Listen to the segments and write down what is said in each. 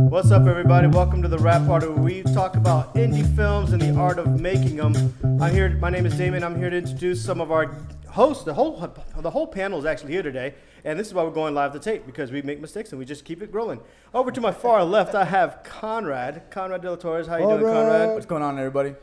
What's up, everybody? Welcome to the Rap Party, where we talk about indie films and the art of making them. I'm here. My name is Damon. I'm here to introduce some of our hosts. The whole panel is actually here today, and this is why we're going live to tape, because we make mistakes and we just keep it rolling. Over to my far left, I have Conrad De La Torres. How you doing, Conrad? What's going on, everybody?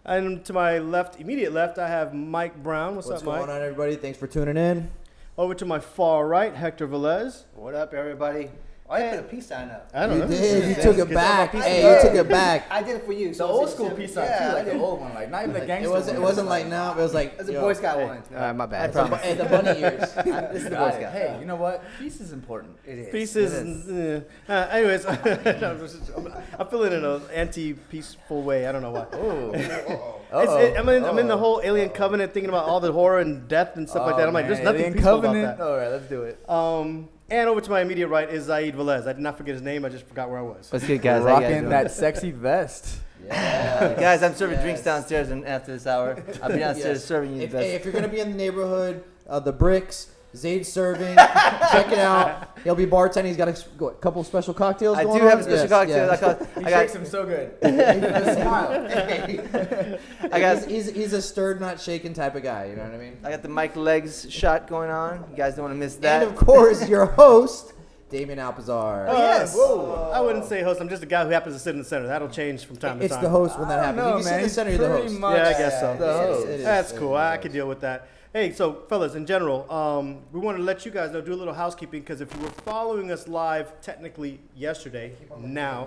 And to my left, immediate left, I have Mike Brown. What's up, Mike? What's going on, everybody? Thanks for tuning in. Over to my far right, Hector Velez. What up, everybody? Why did you put a peace sign up? I don't know. You did. You took it back. Hey, you took it back. I did it for you. The old school peace sign, too, like the old one, like not even the gangster It wasn't like now. It was like It's a Boy Scout one. All right, my bad. Hey, the bunny ears. This is the Boy Scout. Hey, you know what? Peace is important. It is. Pieces. Anyways, I'm feeling in an anti-peaceful way. I don't know why. I'm in the whole Alien Covenant, thinking about all the horror and death and stuff like that. I'm like, there's nothing Alien peaceful Covenant. about that. All right, let's do it. And over to my immediate right is Zaid Velez. I did not forget his name. I just forgot where I was. What's good, guys? How you guys Rocking doing? that sexy vest. Yeah. Guys, I'm serving drinks downstairs, and after this hour, I'll be downstairs serving you the best. If you're gonna be in the neighborhood, the Bricks, Zayd's serving. Check it out. He'll be bartending. He's got a couple special cocktails. I going do have on. a special Yes, cocktail. yes. He shakes him so good. Smile. He's a stirred, not shaken type of guy. You know what I mean? I got the Mike Legs shot going on. You guys don't want to miss that. And of course, your host, Damien Alpazar. Yes. I wouldn't say host. I'm just a guy who happens to sit in the center. That'll change from time to It's time. the host when that happens. No, If you sit man, in the he's center, you're the pretty host. much Yeah, I guess so. the host. That's cool. I can deal with that. Hey, so fellas, in general, we wanted to let you guys know, do a little housekeeping, because if you were following us live technically yesterday, now,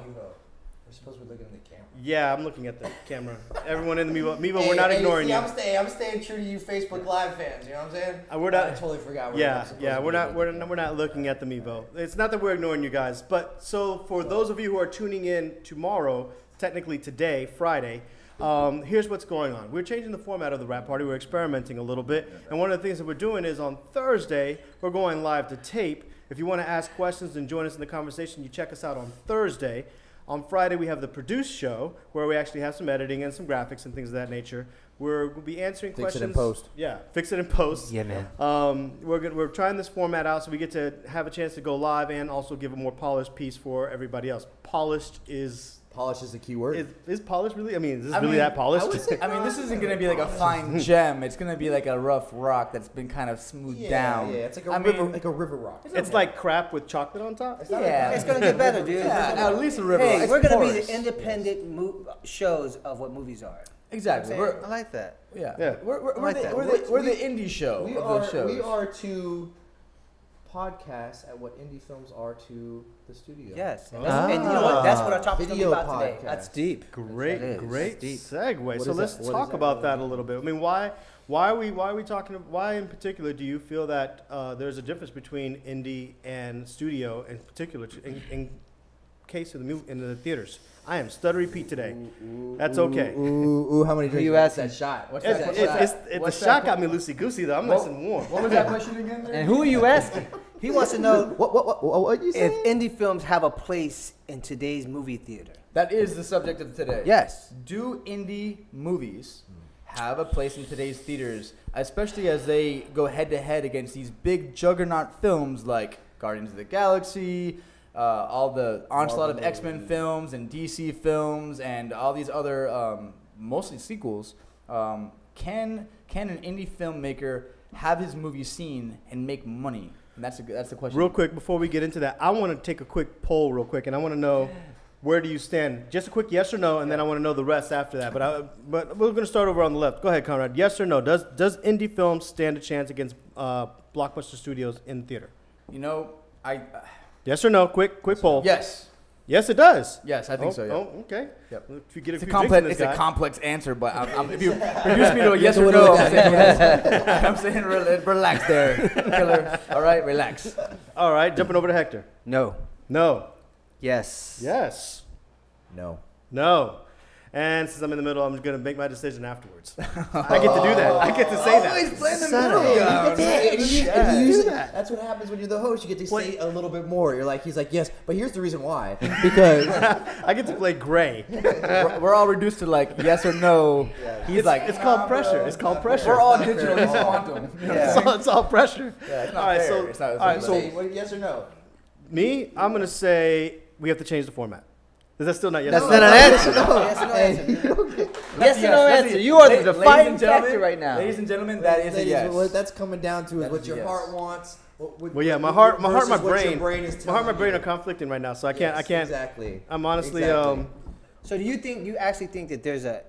We're supposed to be looking at the camera. yeah, I'm looking at the camera. Everyone in the Mevo, we're not ignoring you. I'm staying true to you, Facebook Live fans. You know what I'm saying? We're not. I totally forgot. We're not looking at the Mevo. It's not that we're ignoring you guys, but so for those of you who are tuning in tomorrow, technically today, Friday. Here's what's going on. We're changing the format of the Rap Party. We're experimenting a little bit. And one of the things that we're doing is on Thursday, we're going live to tape. If you want to ask questions and join us in the conversation, you check us out on Thursday. On Friday, we have the produced show, where we actually have some editing and some graphics and things of that nature. We'll be answering questions. Fix it in post. Yeah, fix it in post. Yeah, man. We're trying this format out so we get to have a chance to go live and also give a more polished piece for everybody else. Polished is... Polish is the key word. Is polished really? I mean, is this really that polished? I mean, this isn't gonna be like a fine gem. It's gonna be like a rough rock that's been kind of smoothed down. Yeah, it's like a river rock. It's like crap with chocolate on top. Yeah, It's going to get better, dude. Yeah, at least a river. Hey, It's we're going to be porous. the independent shows of what movies are. Exactly. I like that. Yeah. We're like the, that. we're the indie show We of those are shows. we are to podcasts at what indie films are to the studio. Yes. And, Ah. and you know what? That's what our topic's going to be Video about today. podcast. That's deep. Great That is. great Deep. segue. What So is let's that? What talk is that? about that a little bit. I mean, why are we talking? Why in particular do you feel that there's a difference between indie and studio, in particular, in case of in the theaters? I am stuttery Pete today. That's okay. Ooh, how many drinks? you What's asking? that shot? What's It's, that it's, shot? the shot got me loosey goosey though. I'm nice and warm. What was that question again? There? And who are you asking? He wants to know What you if saying? indie films have a place in today's movie theater. That is the subject of today. Yes. Do indie movies have a place in today's theaters, especially as they go head to head against these big juggernaut films like Guardians of the Galaxy, all the onslaught of X-Men films and DC films, and all these other mostly sequels? Can an indie filmmaker have his movie seen and make money? And that's the question. Real quick before we get into that, I want to take a quick poll real quick, and I want to know where do you stand? Just a quick yes or no, and then I want to know the rest after that. But we're going to start over on the left. Go ahead, Conrad. Yes or no? Does indie films stand a chance against blockbuster studios in theater? You know, Yes or no? Quick poll. yes, Yes, it does. yes, I think so. Yeah. Oh, okay. Yep. If you get a It's a few complex. drinks in It's this a guy. complex answer, but if you reduce me to a yes to or whittle no, it I'm down. saying yes. I'm saying relax there, killer. All right, relax. All right, jumping over to Hector. No. No. Yes. Yes. No. No. And since I'm in the middle, I'm just going to make my decision afterwards. I get to do that. I get to say that. Always playing the Son of middle. a- That's what happens when you're the host. You get to say a little bit more. He's like, yes, but here's the reason why. Because I get to play gray. We're all reduced to like yes or no. He's like, It's called pressure. It's called pressure. we're all digital. He's quantum. You know what I'm saying? It's all pressure. Yeah, it's not All right, fair. so, It's not- all right, so yes or no? Me, I'm gonna say we have to change the format. Is that still not yes? That's or not no? an answer. Yes or no Hey, answer. Yes or no answer. You are the defining factor right now. Ladies and gentlemen, that is a Ladies, yes. what that's coming down to is That what is your a yes. heart wants. Well, yeah, my heart, versus my what your brain, is my heart, and my telling brain you. are conflicting right now. So I can't. Yes, exactly. I'm honestly. Exactly. So do you actually think that there's a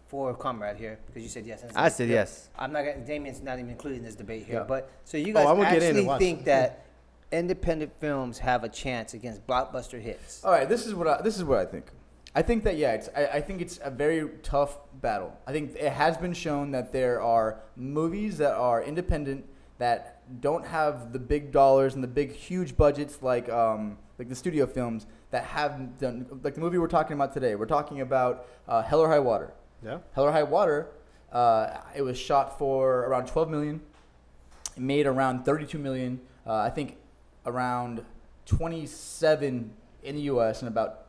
for comrade here because you said yes? I said yes. I'm not. Damien's not even included in this debate here. Yeah. But so you Oh, guys I'm gonna get in and actually watch. think that independent films have a chance against blockbuster hits? All right, this is what I think. I think that I think it's a very tough battle. I think it has been shown that there are movies that are independent that don't have the big dollars and the big huge budgets like the studio films that have done, like the movie we're talking about today. We're talking about Hell or High Water. Yeah. Hell or High Water. It was shot for around 12 million. It made around 32 million. I think around 27 in the U.S. and about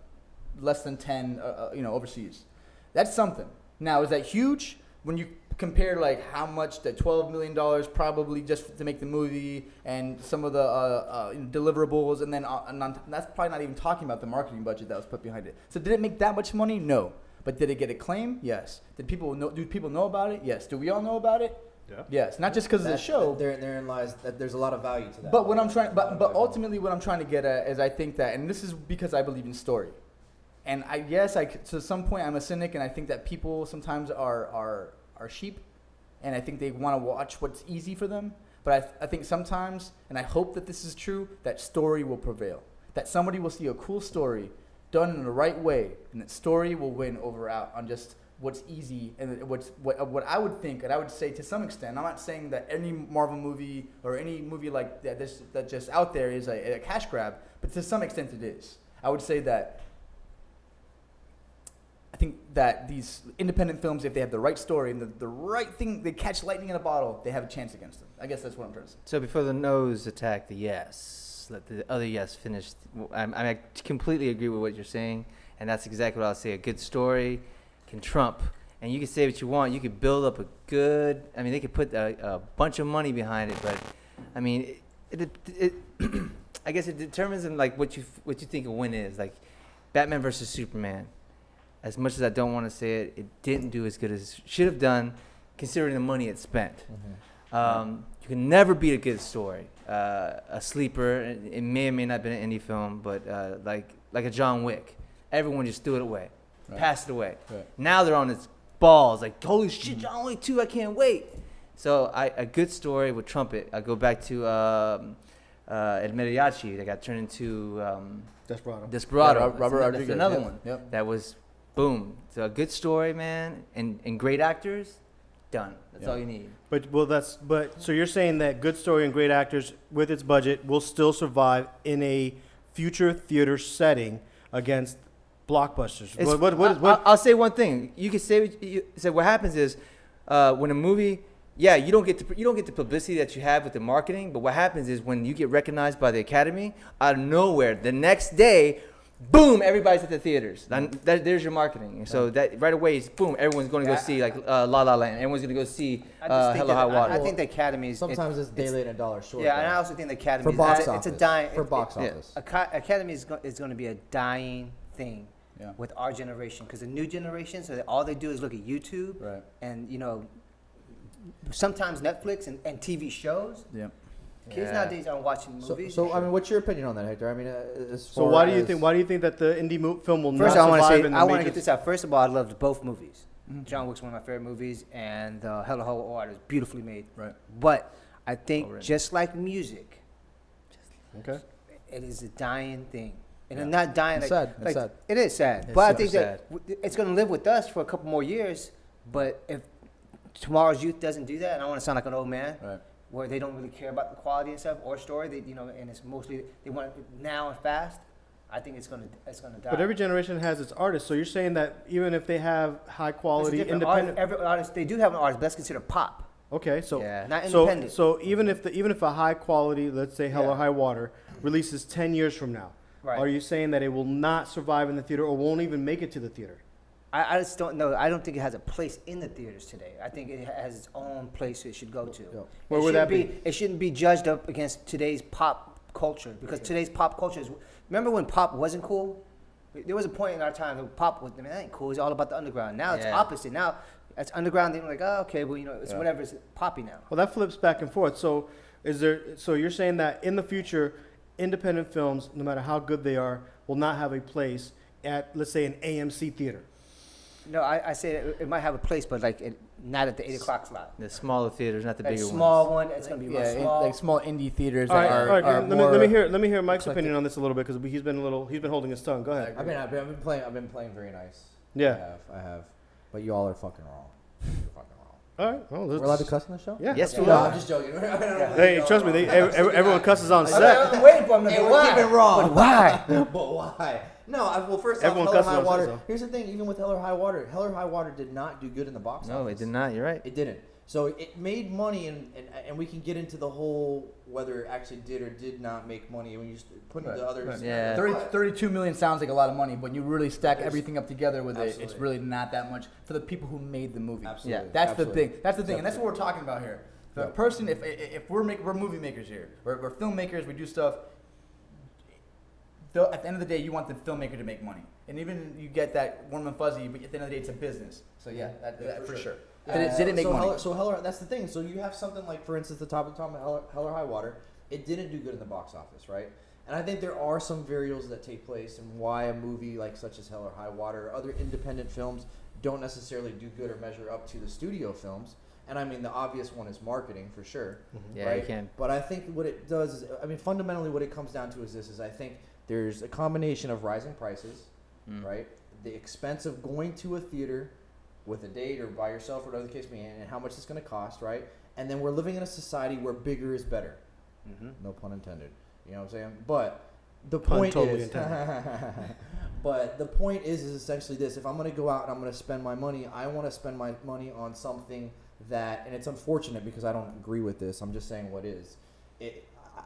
less than 10, overseas. That's something. Now, is that huge? When you compare like how much that $12 million probably just to make the movie and some of the deliverables, and then that's probably not even talking about the marketing budget that was put behind it. So did it make that much money? No. But did it get acclaim? Yes. Did people know? Do people know about it? Yes. Do we all know about it? Yeah. Yes. Not just because of the show. Therein lies that there's a lot of value to that. But what I'm trying, but ultimately, what I'm trying to get at is, I think that, and this is because I believe in story, and to some point, I'm a cynic, and I think that people sometimes are sheep, and I think they want to watch what's easy for them. But I think sometimes, and I hope that this is true, that story will prevail. That somebody will see a cool story done in the right way, and that story will win out on just what's easy and what I would think, and I would say to some extent, I'm not saying that any Marvel movie or any movie like that just out there is a cash grab, but to some extent it is. I would say that I think that these independent films, if they have the right story and the right thing, they catch lightning in a bottle, they have a chance against them. I guess that's what I'm trying to say. So before the no's attack the yes, let the other yes finish. I completely agree with what you're saying, and that's exactly what I'll say. A good story can trump, and you can say what you want. You could build up a good. I mean, they could put a bunch of money behind it, but I mean, it I guess it determines in like what you think a win is. Like Batman versus Superman. As much as I don't want to say it, it didn't do as good as it should have done, considering the money it spent. You can never beat a good story. A sleeper, it may or may not have been an indie film, but like a John Wick. Everyone just threw it away, passed it away. Right. Now they're on its balls, like, holy shit, John Wick 2, I can't wait. So a good story would trump it. I go back to El Mariachi that got turned into Desperado. Yeah, Robert That's Rodriguez. another Yep, one. yep. That was boom. So a good story, man, and great actors, done. That's all you need. So you're saying that good story and great actors with its budget will still survive in a future theater setting against blockbusters. I'll say one thing. You can say what happens is when a movie, you don't get the publicity that you have with the marketing, but what happens is when you get recognized by the Academy out of nowhere, the next day, boom, everybody's at the theaters. There's your marketing. And so that right away is boom, everyone's going to go see like La La Land. Everyone's going to go see Hell or High Water. I think the Academy is sometimes it's day late and a dollar short. Yeah, and I also think the Academy for box office. It's a dying for box office. Academy is going to be a dying thing with our generation, because the new generation, so that all they do is look at YouTube, Right. and sometimes Netflix and TV shows. Yeah. Kids nowadays aren't watching movies. So I mean, what's your opinion on that, Hector? I mean, So why do you think that the indie film will First, not I want to survive say, in the I want to major- get this out. First of all, I loved both movies. John Wick's one of my favorite movies, and Hell or High Water is beautifully made. Right. But I think Already. just like music, Okay. it is a dying thing. And it's not dying. It's like, sad. It's like, sad. It is sad. It's But I super think that it's going to live with us for a couple more years. But if tomorrow's youth doesn't do that, and I want to sound like an old man, Right. where they don't really care about the quality and stuff or story, and it's mostly they want it now and fast. I think it's gonna die. But every generation has its artists. So you're saying that even if they have high It's quality different. independent. Every artist, they do have an artist, but that's considered pop, Okay, so Yeah. not so independent. so even if a high quality, let's say Hell or Yeah. High Water, releases 10 years from now, Right. are you saying that it will not survive in the theater or won't even make it to the theater? I just don't know. I don't think it has a place in the theaters today. I think it has its own place it should go to. Yeah. Where It would that shouldn't It shouldn't be judged up against today's pop culture because today's pop culture is. Remember when pop wasn't cool? There was a point in our time that pop was, man, that ain't cool. It's all about the underground. Now it's Yeah. opposite. Now it's underground. They're like, oh, okay, well, it's whatever. It's poppy now. Well, that flips back and forth. So, so you're saying that in the future, independent films, no matter how good they are, will not have a place at, let's say, an AMC theater. No, I say it might have a place, but like not at the 8 o'clock slot. The smaller theaters, not the That bigger small ones. one, it's gonna be real Yeah, small. like small indie theaters All right, that all right. are Let more. me hear Mike's eclectic. opinion on this a little bit because he's been holding his tongue. Go ahead. I've been playing very nice. Yeah. I have. But you all are fucking wrong. You're fucking wrong. All right. Well, We're allowed to cuss on the show? Yeah. Yes, we No, are. I'm just joking. Hey, trust me. Everyone cusses on set. I've been waiting for him to Hey, go, we're why? keeping wrong. But why? But why? No, well, first Everyone off, Hell or cusses High on set, Water. so. Here's the thing: even with Hell or High Water did not do good in the box No, office. it did not. You're right. It didn't. So it made money, and we can get into the whole whether it actually did or did not make money when you put into the other. Right. Yeah. 32 million sounds like a lot of money, but when you really stack It is. everything up together with it, it's Absolutely. really not that much for the people who made the movie. Absolutely. That's Absolutely. the thing. That's the thing, and that's what we're talking about here. The Yep. person, if we're movie makers here, we're filmmakers, we do stuff. At the end of the day, you want the filmmaker to make money, and even you get that warm and fuzzy, but at the end of the day, it's a business. So yeah, that for sure. Did it make money? That's the thing. So you have something like, for instance, the top of Hell or High Water. It didn't do good in the box office, right? And I think there are some variables that take place in why a movie like such as Hell or High Water or other independent films don't necessarily do good or measure up to the studio films. And I mean, the obvious one is marketing for sure. Yeah, right? you can. But I think what it does is, I mean, fundamentally what it comes down to is this: is I think there's a combination of rising prices, right? The expense of going to a theater with a date or by yourself or whatever the case may be, and how much it's going to cost, right? And then we're living in a society where bigger is better. No pun intended. You know what I'm saying? But the Pun point totally is, intended. but the point is essentially this: if I'm going to go out and I'm going to spend my money, I want to spend my money on something that, and it's unfortunate because I don't agree with this. I'm just saying what is.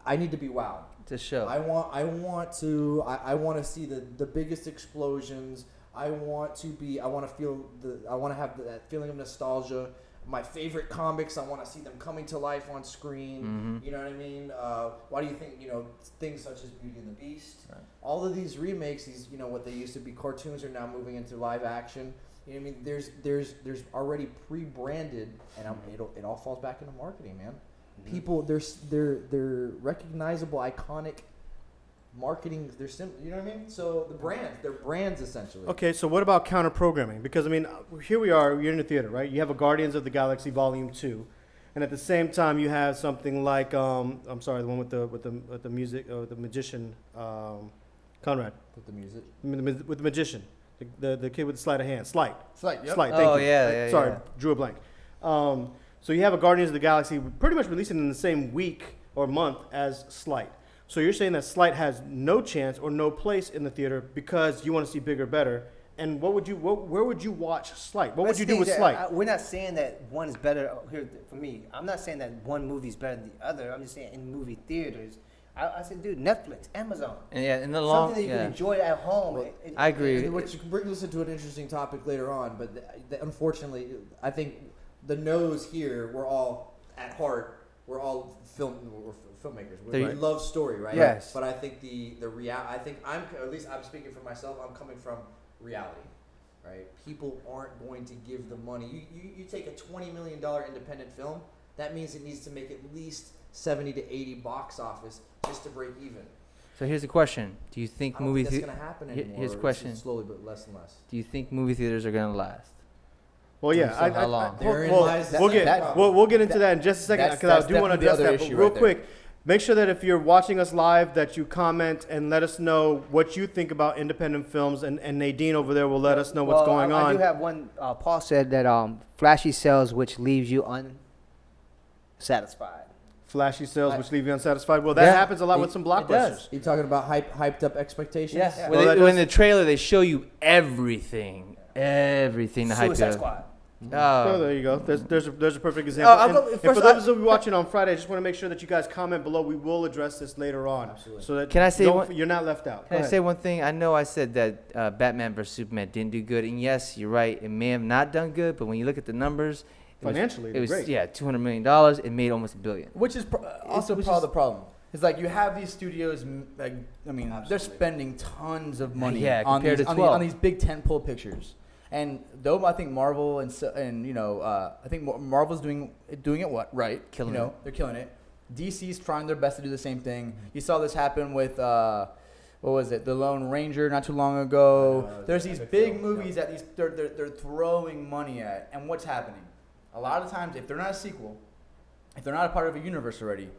I need to be wowed. It's a show. I want to see the biggest explosions. I want to have that feeling of nostalgia. My favorite comics, I want to see them coming to life on screen. You know what I mean? Why do you think, things such as Beauty and the Beast, all of these remakes, these, what they used to be cartoons are now moving into live action. You know what I mean? There's already pre-branded, and it all falls back into marketing, man. People, they're recognizable, iconic marketing. You know what I mean? So they're brands essentially. Okay, so what about counter programming? Because I mean, here we are. You're in the theater, right? You have a Guardians of the Galaxy Volume 2, and at the same time, you have something like I'm sorry, the one with the music, the magician, Conrad, With the music. with the magician, the kid with the sleight of hand, Slight. Slight, yep. Slight. Oh, Thank you. yeah, Sorry, yeah. drew a blank. So you have a Guardians of the Galaxy pretty much releasing in the same week or month as Slight. So you're saying that Slight has no chance or no place in the theater because you want to see bigger, better. And where would you watch Slight? What would you do with Slight? We're not saying that one is better. Here, for me, I'm not saying that one movie is better than the other. I'm just saying in movie theaters. I said, dude, Netflix, Amazon. And yeah, in the long, Something that you yeah. can enjoy at home. Well, I agree. Which brings us into an interesting topic later on, but unfortunately, I think the nose here, we're all at heart, we're filmmakers. We Right. love story, right? Yes. But I think I think at least I'm speaking for myself. I'm coming from reality, right? People aren't going to give the money. You take a $20 million independent film, that means it needs to make at least 70 to 80 box office just to break even. So here's the question: do you think I don't movie think that's the- going to happen Here- anymore. here's the It's question. slowly, but less and less. Do you think movie theaters are gonna last? Well, yeah. So how long? Therein Well, lies the we'll get problem. we'll get into that in just a second that's because I do want to definitely the address other that. But issue real right there. quick, make sure that if you're watching us live, that you comment and let us know what you think about independent films. And Nadine over there will let us know what's going I on. do have one. Paul said that flashy sells, which leaves you unsatisfied. Flashy sales, which leave you unsatisfied. Well, that Yeah, happens a lot with some blockbusters. You talking about hyped up expectations? Yeah. When, Well, that when does- the trailer they show you everything to hype Suicide it Squad. up. Oh, there you go. There's a perfect example. I'll And, go- and first for those of you watching on Friday, I just want to make sure that you guys comment below. We will address this later on, Absolutely. so that Can I say you're not left out. Go Can I ahead. say one thing? I know I said that Batman vs Superman didn't do good, and yes, you're right. It may have not done good, but when you look at the numbers, Financially, it was great. $200 million. It made almost $1 billion. Which is also which part of is- the problem. It's like you have these studios, like I mean, they're Absolutely. spending tons of money Yeah, on compared these, to on, 12. on these big tentpole pictures. And though I think Marvel and you know, I think Marvel's doing it right, Killing you know, it. they're killing it. DC's trying their best to do the same thing. You saw this happen with what was it, The Lone Ranger, not too long ago. There's these big movies that they're throwing money at, and what's happening? A lot of times, if they're not a sequel, if they're not a part of a universe already,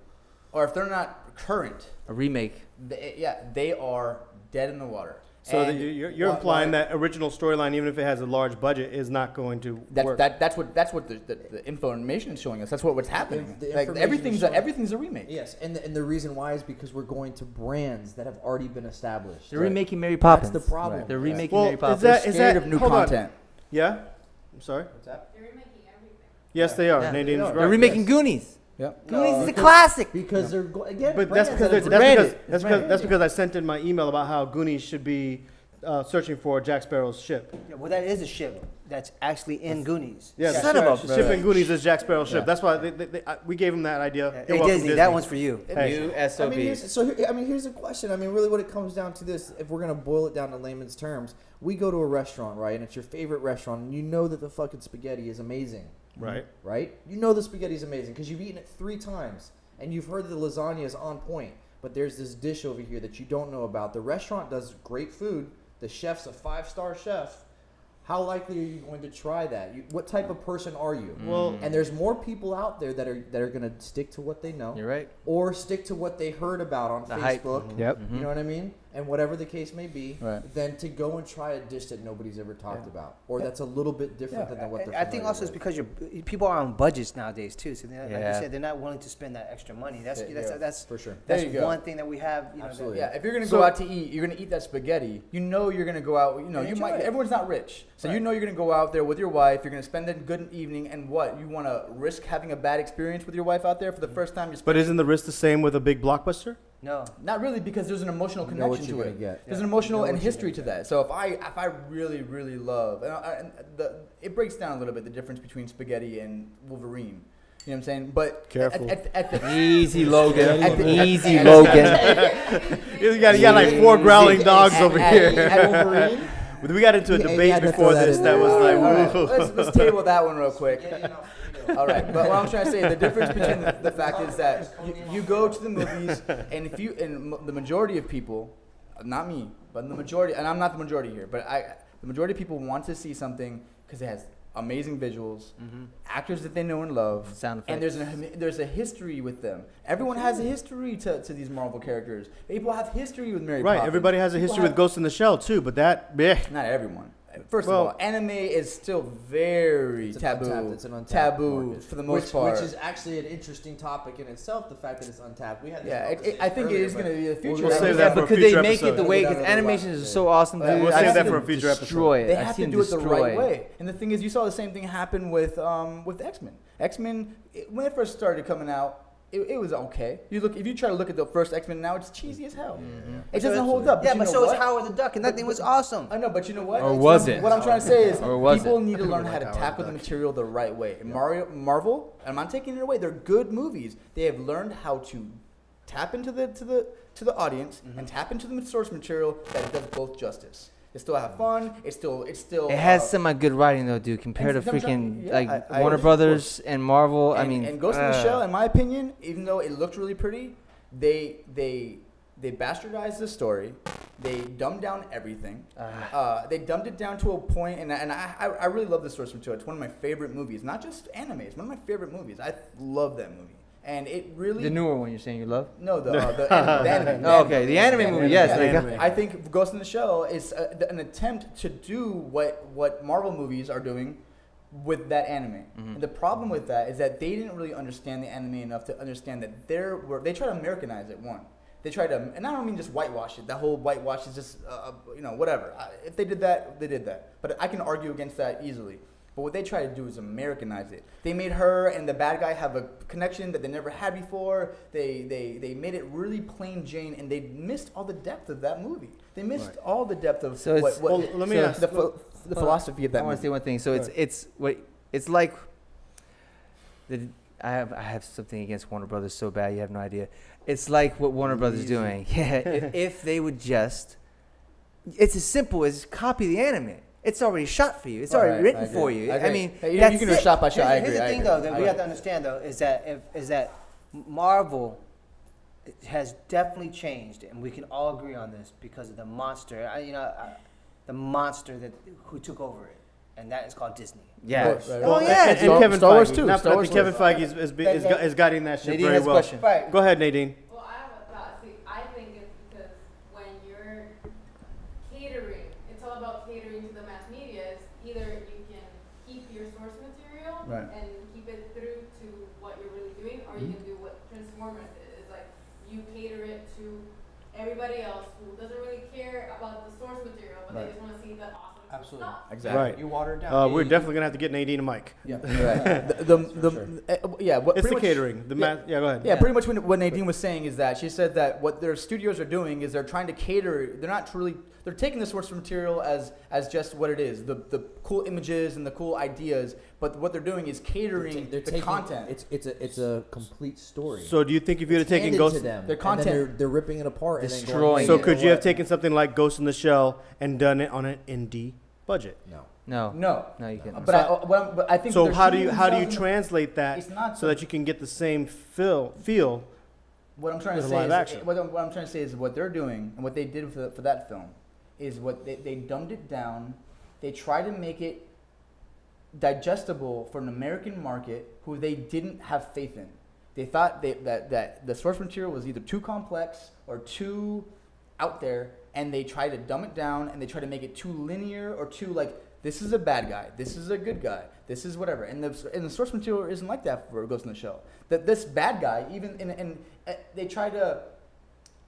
or if they're not current, A remake. they are dead in the water. So And you're why- implying why- that original storyline, even if it has a large budget, is not going to work. that's what the information is showing us. That's what's happening. The Like information everything's is a, showing- everything's a remake. Yes, and the reason why is because we're going to brands that have already been established. They're remaking Mary Poppins. That's the problem. Right. They're Yes. remaking Well, Mary is Poppins. that- They're scared of new hold on. content. Yeah? I'm sorry? What's that? They're remaking everything. Yes, they are. Yeah. Nadine's They are. right. They're remaking Yes. Goonies. Yep. Goonies is a because- classic. Because they're again. But that's brands because that have branded. that's because I sent in my email about how Goonies should be searching for Jack Sparrow's ship. Yeah, well, that is a ship that's actually in Goonies. Yeah, Son the of ship, a the ship in bitch. Goonies is Jack Sparrow's ship. Yeah. That's why we gave him that idea. Hey, You're welcome, Disney, that one's for you. Hey. You I SOB. mean, here's a question. I mean, really, what it comes down to this, if we're gonna boil it down to layman's terms, we go to a restaurant, right, and it's your favorite restaurant, and you know that the fucking spaghetti is amazing, Right. right? You know the spaghetti is amazing because you've eaten it 3 times, and you've heard that the lasagna is on point. But there's this dish over here that you don't know about. The restaurant does great food. The chef's a 5-star chef. How likely are you going to try that? What type of person are you? Well, And there's more people out there that are going to stick to what they know, You're right. or stick to what they heard about on The hype. Facebook. Yep. You know what I mean? And whatever the case may be, Right. than to go and try a dish that nobody's ever talked about, or that's a little bit different than what they're. I think also it's because people are on budgets nowadays too. So like you Yeah. said, they're not willing to spend that extra money. That's Yeah, that's for sure. that's There you go. one thing that we have. You know, Absolutely. Yeah, if you're gonna So- go out to eat, you're gonna eat that spaghetti. You know you're gonna go out. You know And you enjoy might. it. Everyone's not rich, so you Right. know you're gonna go out there with your wife. You're gonna spend a good evening, and what you want to risk having a bad experience with your wife out there for the first time. You're but isn't the risk the same with a big blockbuster? no. not really, because there's an emotional You know what connection you're to gonna it. get. There's Yeah. an emotional You know and what you're history to gonna that. So if I really love, it breaks down a little bit the difference between spaghetti and Wolverine. You know what I'm saying? But Careful. at the Easy, Logan. At the- Easy, at- Logan. You got like 4 growling dogs over here. Wolverine. We got into a Yeah, you debate had to before throw that this in that there. was like, All right, woo. let's table that one real quick. All right, but what I'm trying to say, the difference between the fact is that you go to the movies, and if you and the majority of people, not me, but the majority, and I'm not the majority here, but the majority of people want to see something because it has amazing visuals, actors that they know and love, Sound and effects. there's a history with them. Everyone has a history to these Marvel characters. People have history with Mary Right. Poppins. Everybody has a People history have- with Ghost in the Shell too, but that, bleh. Not everyone. First Well- of all, anime is still very It's an taboo. untapped- it's an untapped taboo market. for the most part. Which is actually an interesting topic in itself. The fact that it's untapped. We had this Yeah, conversation I think it earlier, is but going to be the future. We'll save Yeah, that for a but could future they make episode. it the way? We'll Because do that another animation way. is so awesome, dude. We'll I've save that seen for a them future episode. destroy it. They I've have seen to them do it the destroy right it. way. And the thing is, you saw the same thing happen with X-Men. X-Men, when it first started coming out, it was okay. If you try to look at the first X-Men now, it's cheesy as hell. It doesn't hold up. Yeah, you but know so is what? Howard the Duck, and that thing was awesome. I know, but you know what? Or was it? What I'm trying to say is, Or was people it? need to learn how like to Howard tackle the the Duck. material the right way. And Marvel, and I'm not taking it away. They're good movies. They have learned how to tap into the audience and tap into the source material that it does both justice. They still have fun. It's still. It has semi good writing though, dude. Compared to And sometimes- freaking yeah, like I Warner agree. Brothers and Marvel. I mean, and Ghost in the Shell, in my opinion, even though it looked really pretty, they bastardized the story. They dumbed down everything. They dumbed it down to a point, and I really love the source material. It's one of my favorite movies, not just anime. It's one of my favorite movies. I love that movie, and it really the newer one you're saying you love. no the anime. Oh, okay, the anime movie. Yes, Yeah. like, I think Ghost in the Shell is an attempt to do what Marvel movies are doing with that anime. And the problem with that is that they didn't really understand the anime enough to understand that they try to Americanize it. One, they try to, and I don't mean just whitewash it. That whole whitewash is just whatever. If they did that, they did that. But I can argue against that easily. But what they try to do is Americanize it. They made her and the bad guy have a connection that they never had before. They made it really plain Jane, and they missed all the depth of that movie. They missed Right. all the depth of So it's- Well, let me ask. the philosophy of that I want to movie. say one thing. So it's like I have something against Warner Brothers so bad you have no idea. It's like what Warner Brothers is Easy. doing. Yeah, if they would just, it's as simple as copy the anime. It's already shot for you. It's already Right, written I agree. for you. I agree. mean, Hey, you that's can do it. shot by shot. I agree. Here's the I thing, agree. though, that I we have agree. to understand, though, is that Marvel has definitely changed, and we can all agree on this because of the monster. The monster who took over it, and that is called Disney. Yeah. Right, right. Oh, Well, yeah. and Star- Kevin Star Wars Feige. too. Not Star I Wars think Kevin too. Feige is guiding that ship Nadine very has a well. question. Right. Go ahead, Nadine. Well, I have a thought. See, I think it's because when you're catering, it's all about catering to the mass media. It's either you can keep your source material Right. and keep it through to what you're really doing, or you can do what Transformers did. It's like you cater it to everybody else who doesn't really care about the source material, but Right. they just want to see the awesome Absolutely. stuff. Exactly. Right. You water it down. We're definitely gonna have to get Nadine a mic. Yeah. Right. Yeah. What, It's pretty the much- catering. Yeah, go ahead. Yeah, pretty much what Nadine was saying is that she said that what their studios are doing is they're trying to cater. They're not truly. They're taking the source material as just what it is, the cool images and the cool ideas. But what they're doing is catering They're the taking, content. It's a complete story. So do you think if you'd have It's taken handed Ghost, to them, their and then content- they're ripping it apart and then Destroying going, so could you have what? taken something like Ghost in the Shell and done it on an indie budget? No. No. No, You can't. but I think. So they're how do shooting you themselves in the- translate that It's not so that you can get the same feel? What I'm trying to with say live is action. what I'm trying to say is what they're doing and what they did for that film is what they dumbed it down. They tried to make it digestible for an American market who they didn't have faith in. They thought that the source material was either too complex or too out there, and they tried to dumb it down and they tried to make it too linear or too like this is a bad guy, this is a good guy, this is whatever. And the source material isn't like that for Ghost in the Shell. That this bad guy even and they try to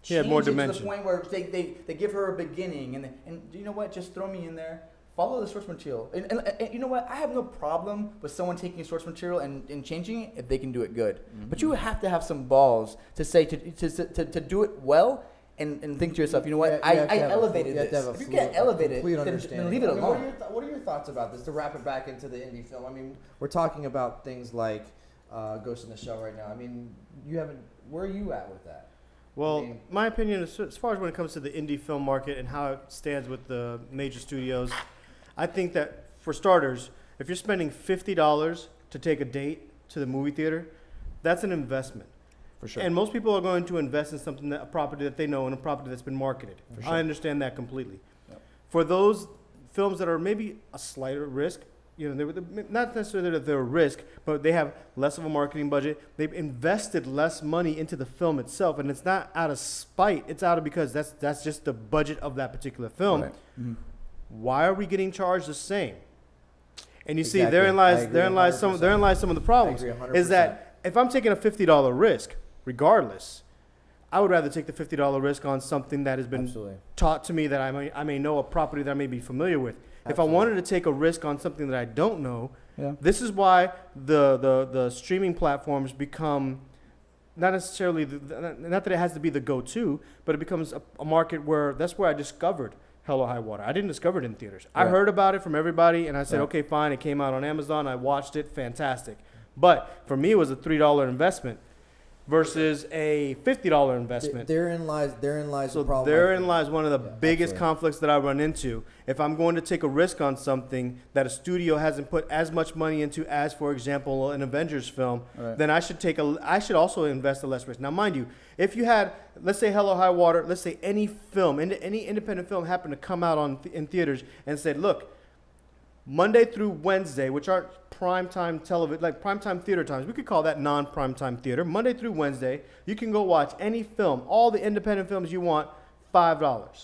He had more change it to dimension. the point where they give her a beginning and you know what, just throw me in there. Follow the source material. And you know what? I have no problem with someone taking source material and changing it if they can do it good. But you have to have some balls to say to do it well and think to yourself, you know what? You have to I have elevated you have to this. have a If you flu- can't elevate it, complete then understanding. leave it I mean, alone. what are your thoughts about this? To wrap it back into the indie film, I mean, we're talking about things like Ghost in the Shell right now. I mean, you haven't. Where are you at with that? Well, I mean- my opinion is, as far as when it comes to the indie film market and how it stands with the major studios, I think that for starters, if you're spending $50 to take a date to the movie theater, that's an investment. For sure. And most people are going to invest in something a property that they know and a property that's been marketed. For sure. I understand that completely. Yep. For those films that are maybe a slighter risk, you know, not necessarily that they're a risk, but they have less of a marketing budget. They've invested less money into the film itself, and it's not out of spite. It's out of because that's just the budget of that particular film. Right. Mhm. Why are we getting charged the same? And you see, Exactly. therein I agree lies some 100%. of the problems. I agree 100%. Is that if I'm taking a $50 risk, regardless, I would rather take the $50 risk on something that has been Absolutely. taught to me that I may know, a property that I may be familiar with. If I Absolutely. wanted to take a risk on something that I don't know, Yeah. this is why the streaming platforms become not necessarily not that it has to be the go-to, but it becomes a market where that's where I discovered Hell or High Water. I didn't discover it in theaters. I Right. heard about it from everybody, and I said, Right. okay, fine. It came out on Amazon. I watched it. Fantastic. But for me, it was a $3 investment versus a $50 investment. Therein lies So the problem. therein lies one of the Yeah, biggest absolutely. conflicts that I run into. If I'm going to take a risk on something that a studio hasn't put as much money into as, for example, an Avengers film, Right. then I should also invest a less risk. Now, mind you, if you had, let's say Hell or High Water, let's say any film, any independent film happened to come out in theaters and said, look, Monday through Wednesday, which aren't primetime television, like primetime theater times. We could call that non-primetime theater. Monday through Wednesday, you can go watch any film, all the independent films you want, $5.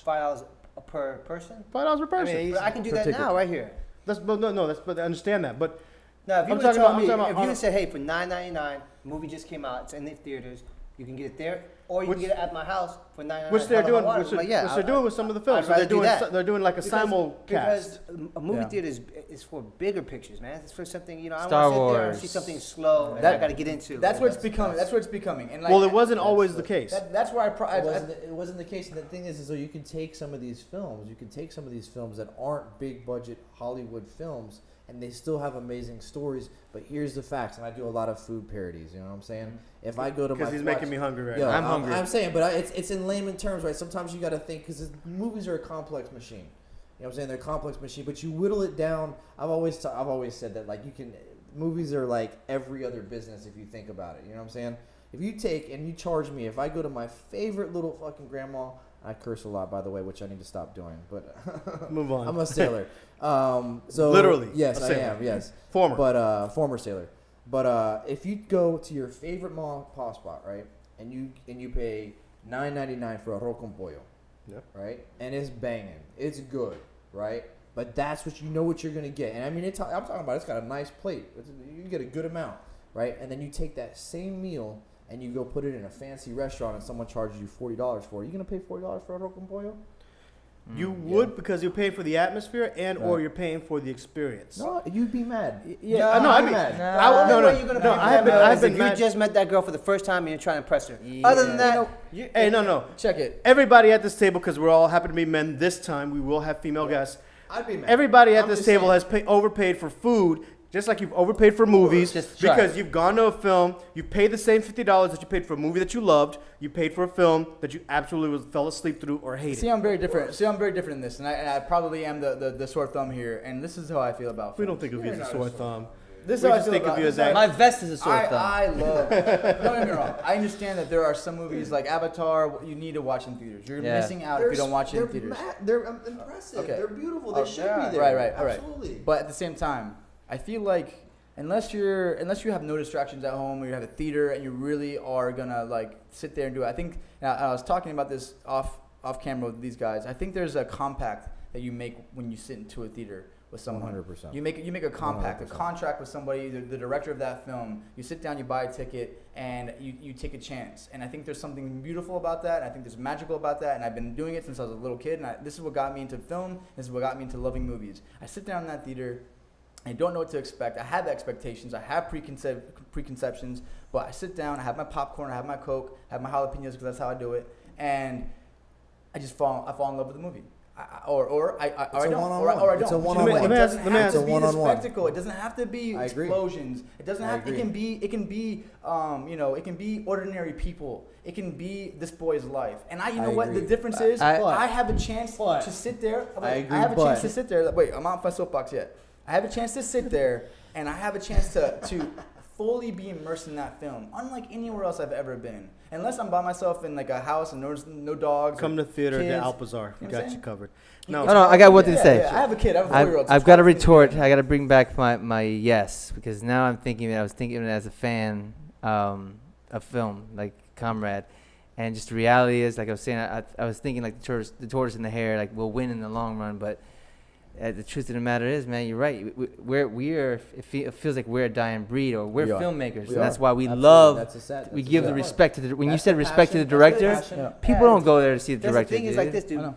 $5 per person. $5 per person. But I can do Per that ticket. now, right here. But I understand that. But Now, if you I'm would talking have about- told me, I'm talking if about you on had said, hey, for $9.99, movie just came out, it's in the theaters, you can get it there, or you can get it at my house for $9.99. which they're doing, Water. which I'm like, yeah, they're doing with some of the films. I'd So they're rather do doing, that. they're doing like a simulcast. Because a movie Yeah. theater is for bigger pictures, man. It's for something, you know, I Star want to sit there and see Wars. something slow and That- I got to get into. That's what it's becoming. That's what it's becoming. And like, Well, it wasn't that's always the- the case. That's where It wasn't the case. And the thing is though, you can take some of these films that aren't big budget Hollywood films, and they still have amazing stories. But here's the facts, and I do a lot of food parodies. You know what I'm saying? If I go to my Because he's making me hungry right Yo, now. I'm hungry. I'm saying, but it's in layman terms, right? Sometimes you got to think because movies are a complex machine. You know what I'm saying? They're a complex machine, but you whittle it down. I've always said that like you can. Movies are like every other business if you think about it. You know what I'm saying? If you take and you charge me, if I go to my favorite little fucking grandma, I curse a lot by the way, which I need to stop doing. But Move on. I'm a sailor. So Literally, yes, a I sailor. am. Yes, Former. but former sailor. But if you go to your favorite mom and pop spot, right, and you pay $9.99 for a arroz con pollo, Yep. right, and it's banging, it's good, right, but that's what you know what you're gonna get, and I mean I'm talking about it's got a nice plate, you get a good amount, right, and then you take that same meal and you go put it in a fancy restaurant and someone charges you $40 for it, you gonna pay $40 for a arroz con pollo? You would because you're paying for the atmosphere and or Right. you're paying for the experience. No, you'd be mad. Yeah, I know. I'd be mad. I, no, The no, way you're gonna no. be I've mad been, I've is been if mad. you just met that girl for the first time and you're trying to impress her. Yeah. Other than that, Hey, no. Check it. Everybody at this table, because we're all happen to be men this time, we will have female guests. I'd be mad. Everybody at I'm this just table saying. has overpaid for food, just like you've overpaid for movies. Just try because it. you've gone to a film, you paid the same $50 that you paid for a movie that you loved. You paid for a film that you absolutely fell asleep through or hated. See, I'm very different. I'm very different in this, and I probably am the sore thumb here. And this is how I feel about. We film. don't think of you as a sore thumb. This is We how I just feel think of about you this as is how- that- My vest is a sore thumb. I love. Don't get me wrong. I understand that there are some movies like Avatar you need to watch in theaters. You're Yeah. missing out if you don't watch it in theaters. They're impressive. Okay. They're beautiful. They should yeah. be there. Right. Absolutely. But at the same time, I feel like unless you have no distractions at home or you have a theater and you really are gonna like sit there and do it. I think I was talking about this off camera with these guys. I think there's a compact that you make when you sit into a theater with someone. 100%. You make a compact, a 100%. contract with somebody, the director of that film. You sit down, you buy a ticket, and you take a chance. And I think there's something beautiful about that. And I think there's magical about that. And I've been doing it since I was a little kid. And this is what got me into film. This is what got me into loving movies. I sit down in that theater. I don't know what to expect. I have expectations. I have preconceptions. But I sit down. I have my popcorn. I have my Coke. I have my jalapenos because that's how I do it. And I fall in love with the movie. Or I don't. Or I don't. It's a You know, one-on-one. It doesn't Let me have ask- to It's a be the one-on-one. spectacle. It doesn't have to be I agree. explosions. It doesn't I have. It agree. can be. It can be. It can be ordinary people. It can be this boy's life. And you know I what? agree. The difference is, I- I have a chance But- to sit there. I agree, I have a but- chance to sit there. Wait, I'm not off my soapbox yet. I have a chance to sit there, and I have a chance to fully be immersed in that film, unlike anywhere else I've ever been. Unless I'm by myself in like a house and there's no dogs. Come to theater to kids. Alpazar. You We know what I'm got you saying? covered. No, No, no, I got one thing to Yeah, say. yeah, I have a kid. I have a 4-year-old. I've got to retort. I got to bring back my yes, because now I'm thinking that I was thinking it as a fan of film, like Comrade, and just the reality is, like I was saying, I was thinking like the tortoise and the hare, like will win in the long run, but the truth of the matter is, man, you're right. It feels like we're a dying breed, or we're We are. filmmakers, We and that's are. why we Absolutely. love. That's a sad. We that's a give sad the part. respect to the. When you That's said the respect to the passion, that's the director, passion. Yeah. people don't go there to see the That's director. the thing is like dude. this, dude. I know.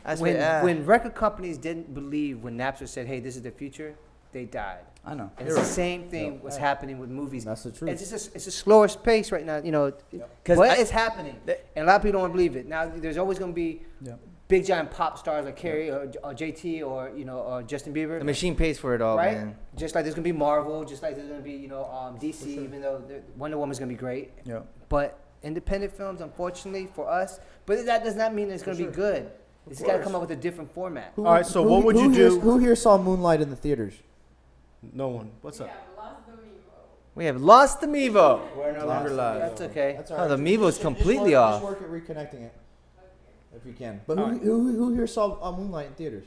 That's When, what- when record companies didn't believe when Napster said, "Hey, this is the future," they died. I know. And You're it's right. the same thing what's happening with movies. That's the truth. It's just it's a slower pace right now, you know. 'Cause But I- it's happening, and a lot of people don't believe it. Now, there's always going to be Yeah. big giant pop stars like Carrie or JT or or Justin Bieber, the machine pays for it all, right? man. Just like there's going to be Marvel, just like there's going to be DC, For sure. even though Wonder Woman's going to be great. Yeah. But independent films, unfortunately for us, but that does not mean it's going to be good. It's got to course. come up with a different format. Who- All right, so what would you do- Who here saw Moonlight in the theaters? no one. What's up? Yeah, lost the Mevo. We have lost the Mevo. We're no longer live. That's okay. That's Oh, the Mevo's completely off. Just work at reconnecting it, if you can. But who here saw Moonlight in theaters?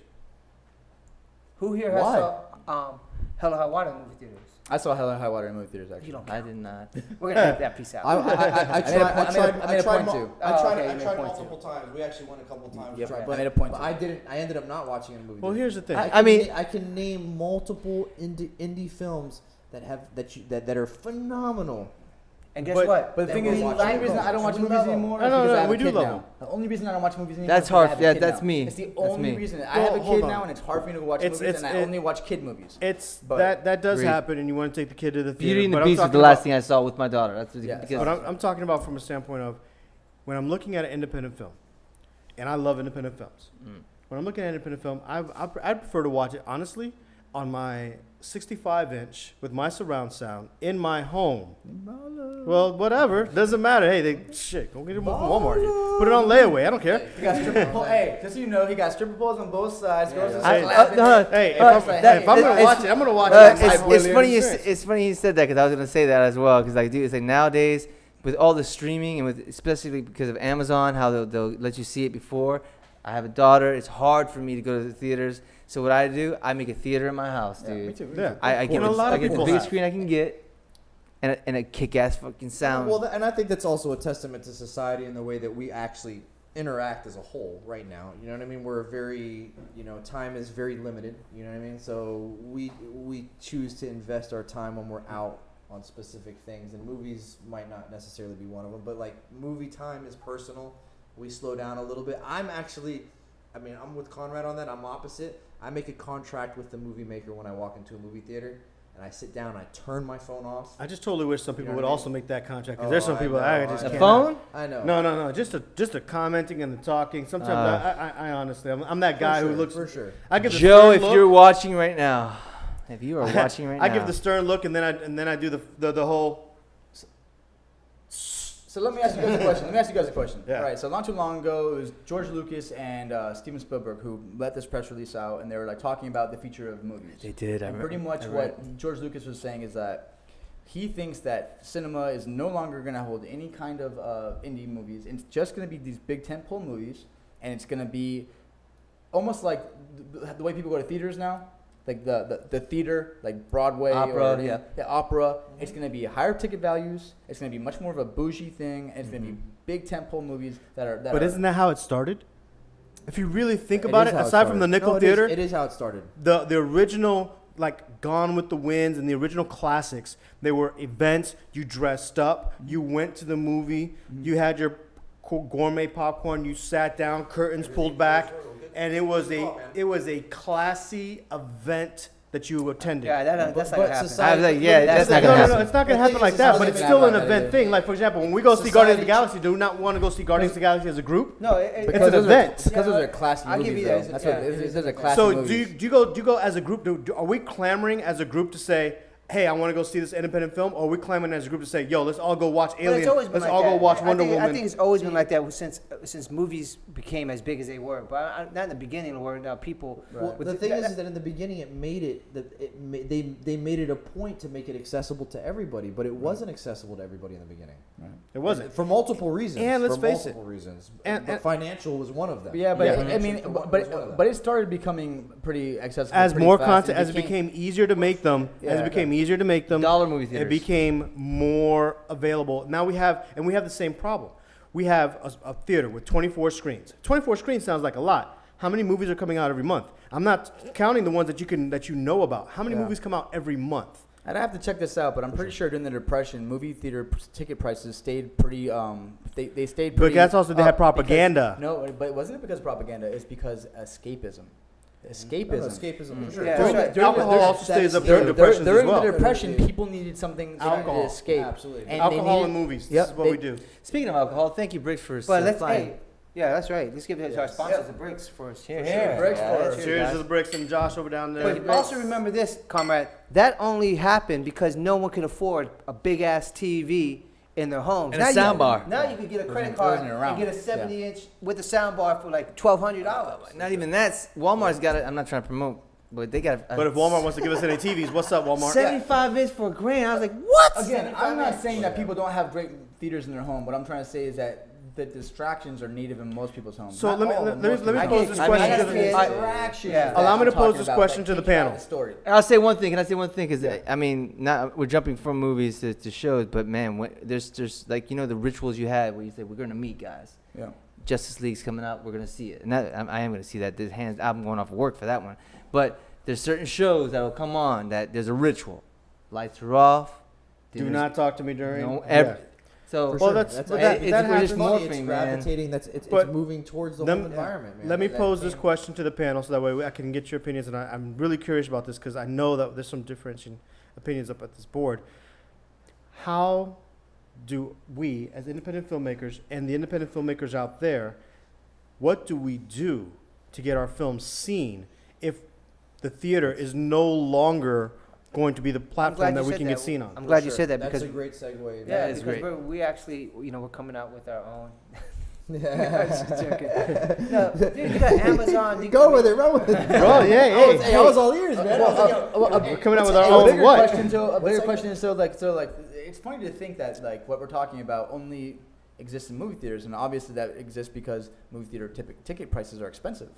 Who here has Why? saw Hell or High Water in movie theaters? I saw Hell or High Water in movie theaters actually. You don't. I did not. We're gonna take that piece out. I made a point too. Oh, okay, you made a point multiple times. We actually went a couple times. Yep, Tried, I but, made a point but too. I didn't. I ended up not watching it in a movie. Well, theater. here's the thing. I mean- I can name multiple indie films that are phenomenal. And guess But- what? But the thing is, the only reason I don't watch movies anymore No, is no, because no, I have we a do kid love now. them. The only reason I don't watch movies anymore That's is because I hard. have a Yeah, kid that's now. me. It's the That's only me. reason. I Well, have a hold kid on. now, and it's hard for me to watch It's- movies, it's- and I it- only watch kid movies. It's But- that does Agreed. happen, and you want to take the kid to the theater. Beauty and but the I'm Beast was talking the last about- thing I saw with my daughter. That's Yeah. because But I'm talking about from a standpoint of when I'm looking at an independent film, and I love independent films. when I'm looking at independent film, I'd prefer to watch it honestly on my 65-inch with my surround sound in my home. Well, whatever, doesn't matter. Hey, go get it from Walmart. Put it on layaway. I don't care. He got stripper pole. Hey, just so you know, he got stripper poles on both sides. Goes to Hey, slap it. Hey, if I'm gonna watch it, I'm gonna watch it. It's funny. It's funny you said that because I was gonna say that as well. Because like, dude, it's like nowadays with all the streaming and with especially because of Amazon, how they'll let you see it before. I have a daughter. It's hard for me to go to the theaters. So what I do, I make a theater in my house, dude. Yeah, me too. Yeah. I get, Well, a lot I of get the people biggest have. screen I can get, and a kick-ass fucking sound. Well, and I think that's also a testament to society and the way that we actually interact as a whole right now. You know what I mean? We're very, time is very limited. You know what I mean? So we choose to invest our time when we're out on specific things, and movies might not necessarily be one of them. But like movie time is personal. We slow down a little bit. I'm with Conrad on that. I'm opposite. I make a contract with the movie maker when I walk into a movie theater, and I sit down and I turn my phone off. I just totally wish some people know would what I also make that contract because Oh, there's some I people know, I I just know. a can't. phone? I know. No. Just the commenting and the talking. Sometimes I honestly, I'm that guy For who sure, looks. for sure. I give the Joe, stern if look. you're watching right now, if you are watching right now, I give the stern look, and then I do the whole. So let me ask you guys a question. Yeah. All right. So not too long ago, it was George Lucas and Steven Spielberg who let this press release out, and they were like talking about the future of movies. They did. And pretty much what George Lucas was saying is that he thinks that cinema is no longer going to hold any kind of indie movies. It's just going to be these big tentpole movies, and it's going to be almost like the way people go to theaters now. Like the theater, like Broadway, Opera, yeah. Opera. It's going to be higher ticket values. It's going to be much more of a bougie thing. And it's going to be big tentpole movies that are. But isn't that how it started? If you really think It about is it, how it aside from the started. nickel No, theater, it is how it started. the original like Gone with the Winds and the original classics, they were events. You dressed up, you went to the movie, you had your gourmet popcorn, you sat down, curtains pulled back, and it was a classy event that you attended. Yeah, that's not But gonna happen. I was like, yeah, that's not No, gonna no, happen. it's not gonna The happen thing like is, that, it's but not it's gonna still an happen. event thing. Like for example, when we go see Guardians of the Society- Galaxy, do we not want to go see Guardians of the Galaxy as a group? No, It's an those event. Because those are classy I'll movies. give you though. that. That's Yeah, what it is those are a classy So movies. do you go as a group? Are we clamoring as a group to say, "Hey, I want to go see this independent film," or are we clamoring as a group to say, "Yo, let's all go watch But Alien. it's always been Let's like all that. go watch I Wonder think, Woman." I think it's always been like that since movies became as big as they were. But not in the beginning where now people. Well, with the thing is that in the beginning they made it a point to make it accessible to everybody, but it wasn't accessible to everybody in the beginning. It wasn't. For multiple reasons. And let's for face it. multiple reasons. And- But financial was one of them. Yeah, but Yeah. I Financial mean, was one of them. but it started becoming pretty accessible. As pretty more fast, content, and as it became easier to make them, Dollar movie it theaters. became more available. Now we have the same problem. We have a theater with 24 screens. 24 screens sounds like a lot. How many movies are coming out every month? I'm not counting the ones that you know about. How many Yeah. movies come out every month? I'd have to check this out, but I'm pretty sure during the Depression, movie theater ticket prices stayed pretty. They stayed But pretty. that's also they had up propaganda. because- no, but it wasn't because of propaganda. It's because escapism. No, Escapism. escapism for sure. Yeah, During that's the- right. alcohol also stays up during During depressions as the well. Depression, people needed something Alcohol. to escape. Absolutely. And Alcohol they and needed, movies. Yep, This is what they- we do. Speaking of alcohol, thank you, Bricks, for But let's flying. yeah, that's right. Let's give it to our sponsors, Yeah. the Bricks first. Here, Sure, here. Bricks Yeah, first. Cheers guys. to the Bricks and Josh over down there. But also remember this, comrade. That only happened because no one could afford a big ass TV in their homes. And a Now sound bar. Now you can get a credit Wasn't- card wasn't around. and get a 70-inch with a sound bar for like $1,200. Not even that. Walmart's got it. I'm not trying to promote, but they got. But if Walmart wants to give us any TVs, what's up, Walmart? 75 inch for $1,000. I was like, what? Again, I'm 75 not inch. saying that people don't have great theaters in their home. What I'm trying to say is that the distractions are native in most people's homes. So Not let me- all of them, let me- most let me people. pose this I mean, question I to guess the- the I- distractions yeah. that Allow me I'm to pose talking this about question that to the take you out of panel. story. And I'll say one thing. Can I say one thing? Because I mean, not we're jumping from movies to shows, but man, there's like the rituals you had where you say we're gonna meet guys. Yeah. Justice League's coming out. We're gonna see it, and I am gonna see that. I'm going off of work for that one. But there's certain shows that'll come on that there's a ritual. Lights are off. Do dinner's- not talk to me during. No, Yeah. So For Well, sure. that's- That's but it. that- It's- that we're just happens. morphing, it's Morphing, man. gravitating. It's But moving towards the Let whole me- environment, man. Let me That pose this thing. question to the panel so that way I can get your opinions, and I'm really curious about this because I know that there's some differentiating opinions up at this board. How do we, as independent filmmakers, and the independent filmmakers out there, what do we do to get our films seen if the theater is no longer going to be the platform that we can get seen on. I'm For glad you sure. said that That's because a great segue. yeah, is because great. we actually, we're coming out with our own. Yeah. Just joking. No, dude, you got Amazon. You Go with it, run with it. Bro, I was all ears, man. I was like, We're coming out with A our own bigger what? question, so a What's bigger that? question is it's funny to think that like what we're talking about only exists in movie theaters, and obviously that exists because movie theater ticket prices are expensive.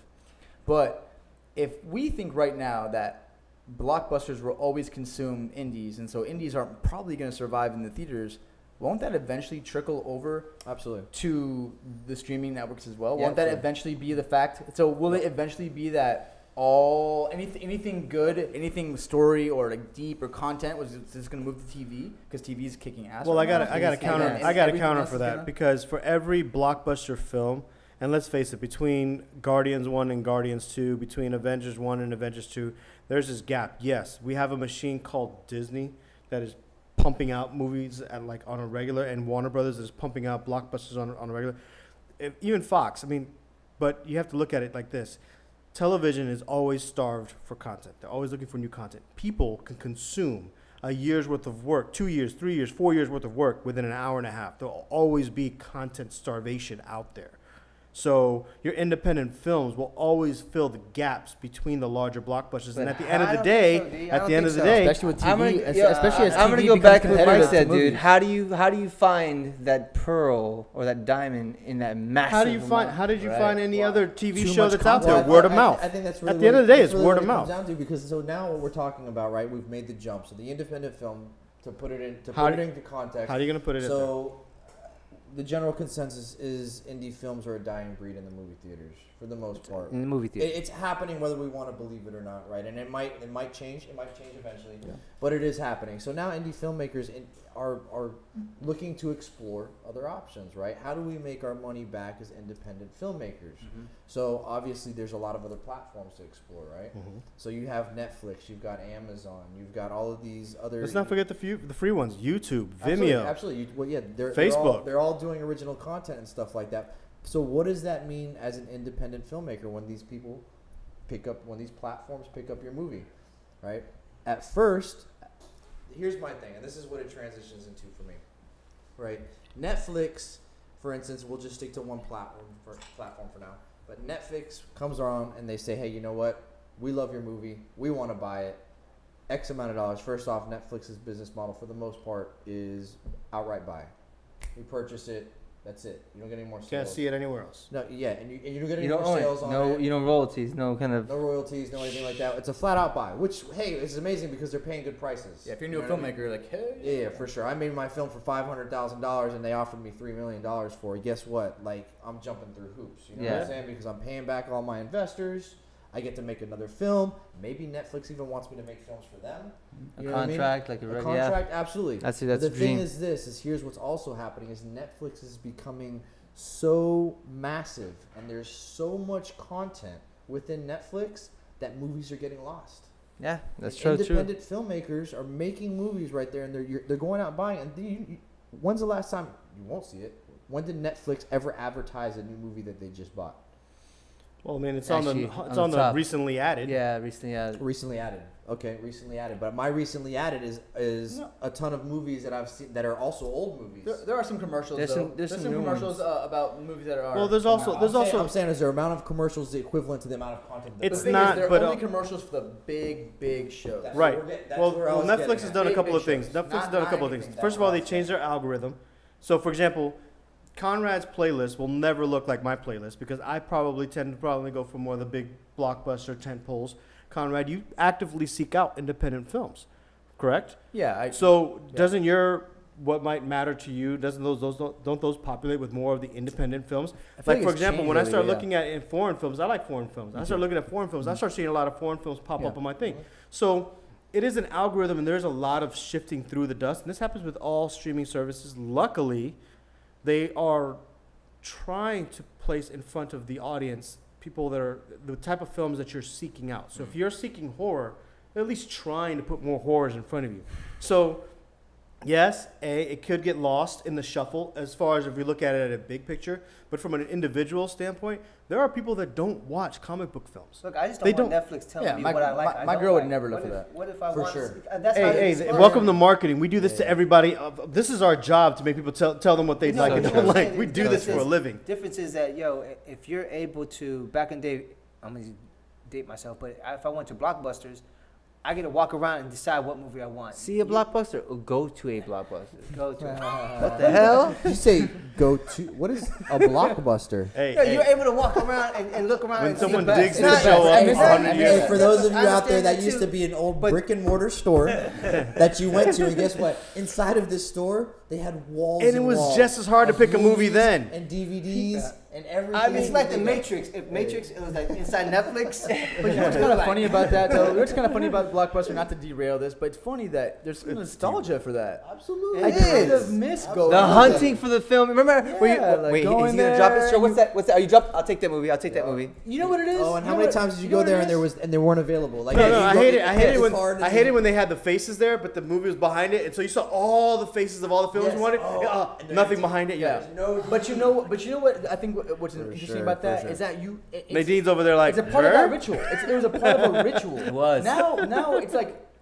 But if we think right now that blockbusters will always consume indies, and so indies are probably going to survive in the theaters, won't that eventually trickle over absolutely. to the streaming networks as well? Yeah, Won't that absolutely. eventually be the fact? So will it eventually be that anything good, anything story or like deep or content was just going to move to TV because TV is kicking ass? Well, right I now? got to counter. And I got to everything counter else for is that gonna- because for every blockbuster film, and let's face it, between Guardians 1 and Guardians 2, between Avengers 1 and Avengers 2, there's this gap. Yes, we have a machine called Disney that is pumping out movies at like on a regular, and Warner Brothers is pumping out blockbusters on a regular. Even Fox. I mean, but you have to look at it like this. Television is always starved for content. They're always looking for new content. People can consume a year's worth of work, 2 years, 3 years, 4 years worth of work within an hour and a half. There'll always be content starvation out there. So your independent films will always fill the gaps between the larger blockbusters. But and at the end of I the don't day, think so, D. I at don't the end think of the so. day, especially with TV, I'm gonna, especially as TV I'm gonna go becomes back to what Mike competitive said, to dude. movies. How do you find that pearl or that diamond in that massive? how did you amount? find any Well, other TV too show much that's out content. there? Word of mouth. I think that's really At the end of the day, that's it's really word what of it comes mouth. down to, because so now what we're talking about, right? We've made the jump. So the independent film, to put it into context. How are you going to put it in there? So the general consensus is indie films are a dying breed in the movie theaters for the most part. In the movie theater. It's happening whether we want to believe it or not, right? And it might change. It might change eventually, but it is happening. So now indie filmmakers are looking to explore other options, right? How do we make our money back as independent filmmakers? So obviously there's a lot of other platforms to explore, right? So you have Netflix, you've got Amazon, you've got all of these other. Let's not forget the free ones: YouTube, Absolutely, Vimeo. Absolutely. Well, yeah, Facebook. They're all doing original content and stuff like that. So what does that mean as an independent filmmaker when these platforms pick up your movie, right? At first, here's my thing, and this is what it transitions into for me, right? Netflix, for instance, we'll just stick to one platform for now. But Netflix comes on and they say, hey, you know what? We love your movie. We want to buy it. X amount of dollars. First off, Netflix's business model for the most part is outright buy. We purchase it. That's it. You don't get any more sales. Can't see it anywhere else. No, yeah, and you don't get any You don't more own sales it. on No, it. you know royalties. No kind of. No royalties, no anything like that. It's a flat out buy, which hey, is amazing because they're paying good prices. Yeah, if you're a You new know what I mean? filmmaker, you're like, hey. Yeah, for sure. I made my film for $500,000 and they offered me $3 million for it. Guess what? Like, I'm jumping through hoops. You know what I'm saying? Because I'm paying back all my investors. I get to make another film. Maybe Netflix even wants me to make films for them. A You know what I mean? contract, like a A regular. contract, absolutely. That's But the the thing dream. is here's what's also happening is Netflix is becoming so massive and there's so much content within Netflix that movies are getting lost. Yeah, that's And true. True. independent filmmakers are making movies right there, and they're going out buying. And when's the last time you won't see it? When did Netflix ever advertise a new movie that they just bought? Well, I mean, it's Actually, on on the the top. recently added. Yeah, recently. Recently added. Okay, recently added. But my recently added is No. a ton of movies that I've seen that are also old movies. There are some commercials. There's though. some- there's some new commercials ones. about movies that are. Well, there's also- coming there's out. also- I'm saying is their amount of commercials the equivalent to the amount of content. It's the thing not, Is, they're but, only commercials for the big shows. That's Right. what we're getting- that's Well, where I was Netflix getting has at. done a Big, couple big of things. shows. Netflix has Not- done a not couple of anything things. that First of all, they we're changed their algorithm. So, for example, Conrad's playlist will never look like my playlist because I probably tend to go for more of the big blockbuster tent poles. Conrad, you actively seek out independent films, correct? Yeah. So Yeah. doesn't what might matter to you, doesn't don't those populate with more of the independent films? I feel Like for it's example, changed when I lately, start yeah. looking at in foreign films, I like foreign films. I start looking at foreign films. I start seeing a lot of foreign films pop up Yeah. on my thing. So it is an algorithm, and there's a lot of shifting through the dust. And this happens with all streaming services. Luckily, they are trying to place in front of the audience people that are the type of films that you're seeking out. So if you're seeking horror, they're at least trying to put more horrors in front of you. So Yes, it could get lost in the shuffle as far as if you look at it at a big picture. But from an individual standpoint, there are people that don't watch comic book films. Look, I just They don't want don't- Netflix telling Yeah, me my- what I like. my- I my don't girl would like. never look What for if- that. What if I For want? sure. That's how Hey, it's welcome to marketing. We do this to everybody. This is our job to make people tell them what they No, like and but don't I'm like. saying We the do this for a difference is- living. Difference is that if you're able to back in the day, I'm gonna date myself, but if I went to Blockbusters, I get to walk around and decide what movie I want. See a blockbuster or go to a blockbuster. Go to. What the hell? You say go to what is a blockbuster? Hey, Yeah, hey, you're able to walk around and look around When and someone see the best. digs It's their not- show up it's not- 100 it's years not- For those of you I out there understand that used too. to be an old But- brick and mortar store that you went to, and guess what? Inside of this store, they had walls. And it was walls just as hard to of pick a movie movies then. and DVDs and everything. I mean, it's like The that- Matrix. If Matrix, it was like inside Netflix. But you know what's kind of funny about that, though? You know what's kind of funny about Blockbuster, not to derail this, but it's funny that there's some nostalgia for that. Absolutely. I It kind is. of miss Absolutely. going. The to hunting for the film. Remember? Yeah, like wait, going is he gonna drop it? there Sure. What's and- that? What's that? Are you drop? I'll take that movie. I'll take that movie. You know what it is? Oh, and You how know many what- times did you know go what there it and is? they weren't available? Like No, no, you I go- hate it. I hate it as when hard as I hate you- it when they had the faces there, but the movie was behind it, and so you saw all the faces of all the films Yes. you wanted. Oh, and they're Nothing empty. behind it. Yeah. No, But you know what? I think what's interesting sure, about for that sure. is that you. It's, Nadine's over there like, it's a part of that "Her?" ritual. It was a part of a ritual. It was. Now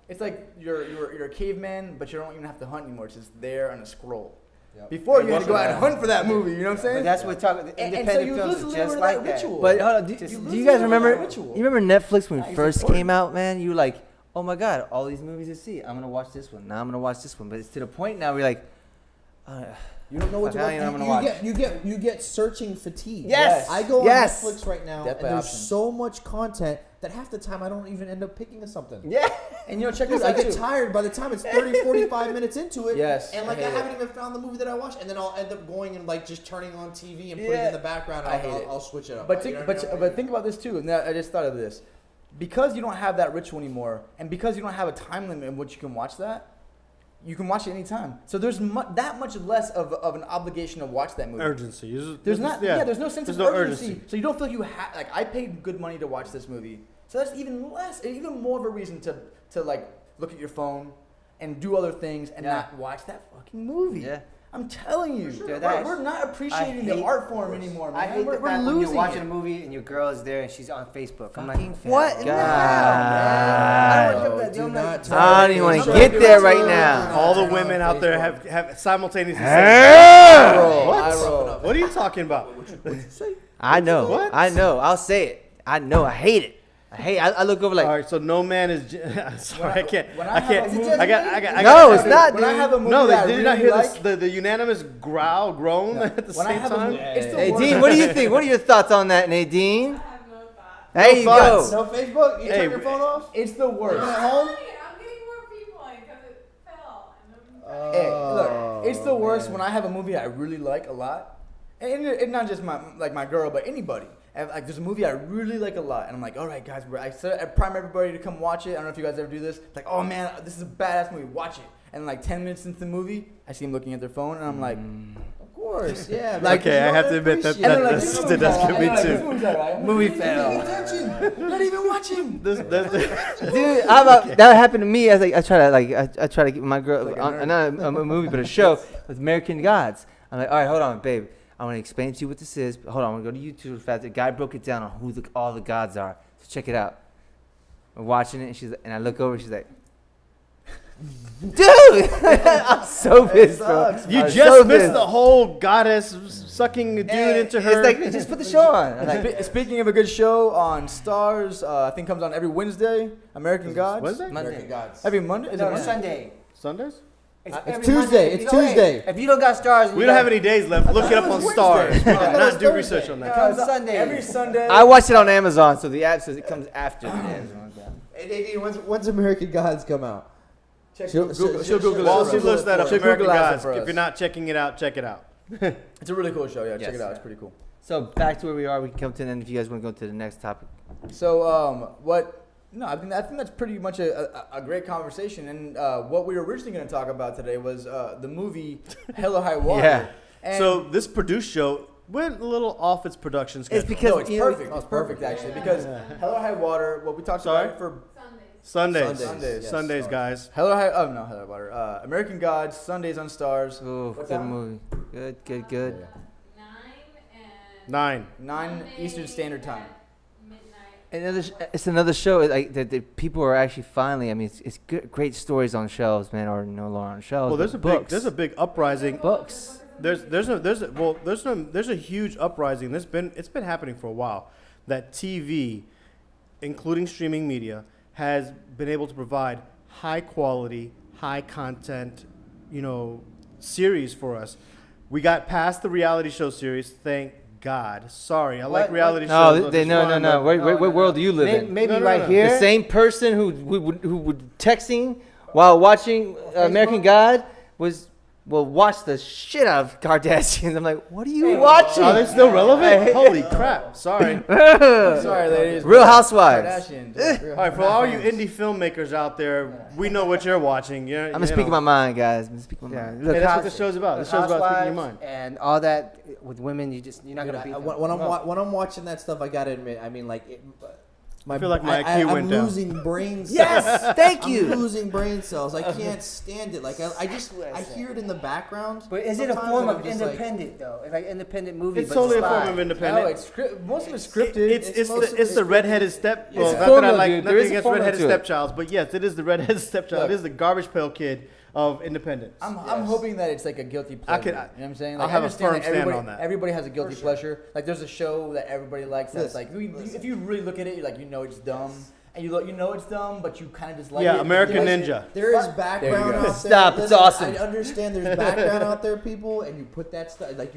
it's like you're a caveman, but you don't even have to hunt anymore. It's just there on a scroll. Yep. Before It you had to go wasn't out and hunt for that movie. You know what I'm saying? But that's what talking. And so Independent you films lose a is little just bit of like that that. ritual. But hold on, Just do lose you a guys little remember? bit of ritual. You remember Netflix when Yeah, it it's first important. came out, man? You were like, oh my god, all these movies to see. I'm gonna watch this one. Now I'm gonna watch this one. But it's to the point now where you're like, You don't know what to Fuck, I watch. don't even know what I'm You get searching fatigue. Yes. I go on Yes. Netflix right now, Death and by there's option. so much content that half the time I don't even end up picking something. Yeah. And check Dude, this I out get too. tired by the time it's 30, 45 minutes into it. Yes, And like I I, hate it. haven't even found the movie that I watched, and then I'll end up going and like just turning on TV and putting it Yeah. in the background. And I hate it. I'll switch it up. But You think, know what I mean? but think about this too. And I just thought of this. Because you don't have that ritual anymore, and because you don't have a time limit in which you can watch that, you can watch it anytime. So there's that much less of an obligation to watch that movie. urgency. There's not, yeah. There's no sense There's of no urgency. urgency. So you don't feel like you have. Like I paid good money to watch this movie, so that's even less, even more of a reason to like look at your phone and do other things and Yeah. not watch that fucking movie. Yeah. I'm telling you, Dude, that we're is- not appreciating the hate- art form anymore, man. I hate we're the fact when losing you're watching it. a movie and your girl is there and she's on Facebook. I'm like, Fucking What? God. No, man. I don't want Do I'm not like, turn I don't even wanna Facebook get there right on. now. All the Turn on women out there Facebook. have simultaneously I said, roll. What? I roll. What are you talking about? I know. What? I know. I'll say it. I know. I hate it. I look over like, All right, so no man is. Sorry, I can't. when I I have can't. a movie- I got. No, got- it's not, When I dude. have a movie No, that I did you not really hear like, the unanimous groan at the when I same have time? it's the Nadine, worst. what do you think? What are your thoughts on that, Nadine? I have no thought. There you thoughts. go. No Facebook? You Hey, turn your phone off? It's the worst. At home? I'm getting more people because it fell. And I'm Hey, Oh, look, it's the worst man. when I have a movie I really like a lot, and it's not just my girl, but anybody. And like, there's a movie I really like a lot, and I'm like, all right, guys, I prime everybody to come watch it. I don't know if you guys ever do this. Like, oh man, this is a badass movie. Watch it. And like 10 minutes into the movie, I see him looking at their phone, and I'm like, Of course, yeah. Like, Okay, I have to admit that and they're like, that's this movie's that's all good right. me I'm like, this too. movie's all right. Movie Not fail. even watching. Not even watching. Dude, how about that happened to me as I try to get my girl Like a on nerd. not a movie but a show with American Gods. I'm like, all right, hold on, babe. I want to explain to you what this is. Hold on, I'm gonna go to YouTube fast. The guy broke it down on who all the gods are. So check it out. We're watching it, and I look over. She's like, dude, I'm so pissed, bro. You I'm just so missed pissed. the whole goddess sucking a dude into her. It's like, just put the show on. I'm like, Speaking of a good show on Stars, I think comes on every Wednesday. American Gods. Wednesday? Monday. American Gods. Every Monday. Is No, it it's Monday? Sunday. Sundays? It's every Tuesday. Monday. It's You know, hey, Tuesday. If you don't got stars, We don't have any days left. Look it up on Wednesday. Stars. We did I thought it not was do Thursday. research on that. Comes Sunday. Every Sunday. I watched it on Amazon, so the app says it comes after the Amazon. Hey, Nadine, when's American Gods come out? Check She'll- Google, she'll- Google While it she for looks us. that up, She'll American Google it Gods. for us. If you're not checking it out, check it out. It's a really cool show. Yeah, check Yes. it out. It's pretty cool. So back to where we are. We can come to an end if you guys want to go to the next topic. So what? No, I think that's pretty much a great conversation. And what we were originally going to talk about today was the movie Hell or High Water. Yeah. And So this produced show went a little off its production schedule. It's because no, it's you know, perfect. It's perfect actually because Hell or High Water. What we talked Sorry? about for Sundays. Sundays, Sundays, yes, guys. No, Heather Butter. American Gods, Sundays on Stars. Ooh, What good time? movie. Good. 9 and 9. 9 Eastern Standard Time. midnight. It's another show like that people are actually finally. I mean, it's good, great stories on shelves, man, or no longer on shelves. Well, but there's a big uprising. books. There's a huge uprising. It's been happening for a while. That TV, including streaming media, has been able to provide high quality, high content, series for us. We got past the reality show series, thank God. Sorry, I like reality shows. No, no. What world do you live in? Maybe No, no, right no. here. The same person who would texting while watching American God will watch the shit out of Kardashians. I'm like, what are you watching? Are they still relevant? Holy crap! Sorry. Sorry, ladies. Real Housewives. Kardashians. All right, for all you indie filmmakers out there, we know what you're watching. I'm gonna speak my mind, guys. I'm gonna speak my Yeah, mind. look, Hey, that's what the show's about. The show's about speaking your mind. And all that with women, you're not gonna beat them. When I'm watching that stuff, I gotta admit, I mean, like, I feel like my IQ went down. I'm losing brain cells. Yes, thank you. I'm losing brain cells. I can't stand it. Like I hear it in the background. But is it a sometimes, form and of I'm just like, independent though? It's like independent movie. It's but totally a it's form live. of No, independent. it's most of it's scripted. It's the redheaded step. Well, It's not formula, that I like dude. There nothing is a against formula redheaded to it. stepchilds, but yes, it is the redheaded stepchild. Look. It is the garbage pail kid of independence. I'm hoping that it's like a guilty pleasure. could- you know what I'm saying? I'll Like, have I a understand firm that stand everybody, on that. Everybody has a guilty pleasure. Like there's a show that everybody likes that's like if you really look at it, you're like it's dumb, and you know it's dumb, but you kind of just like it. Yeah, American There's- Ninja. There is background go. out there. Stop, it's Listen, awesome. I understand there's background out there, people, and you put that stuff like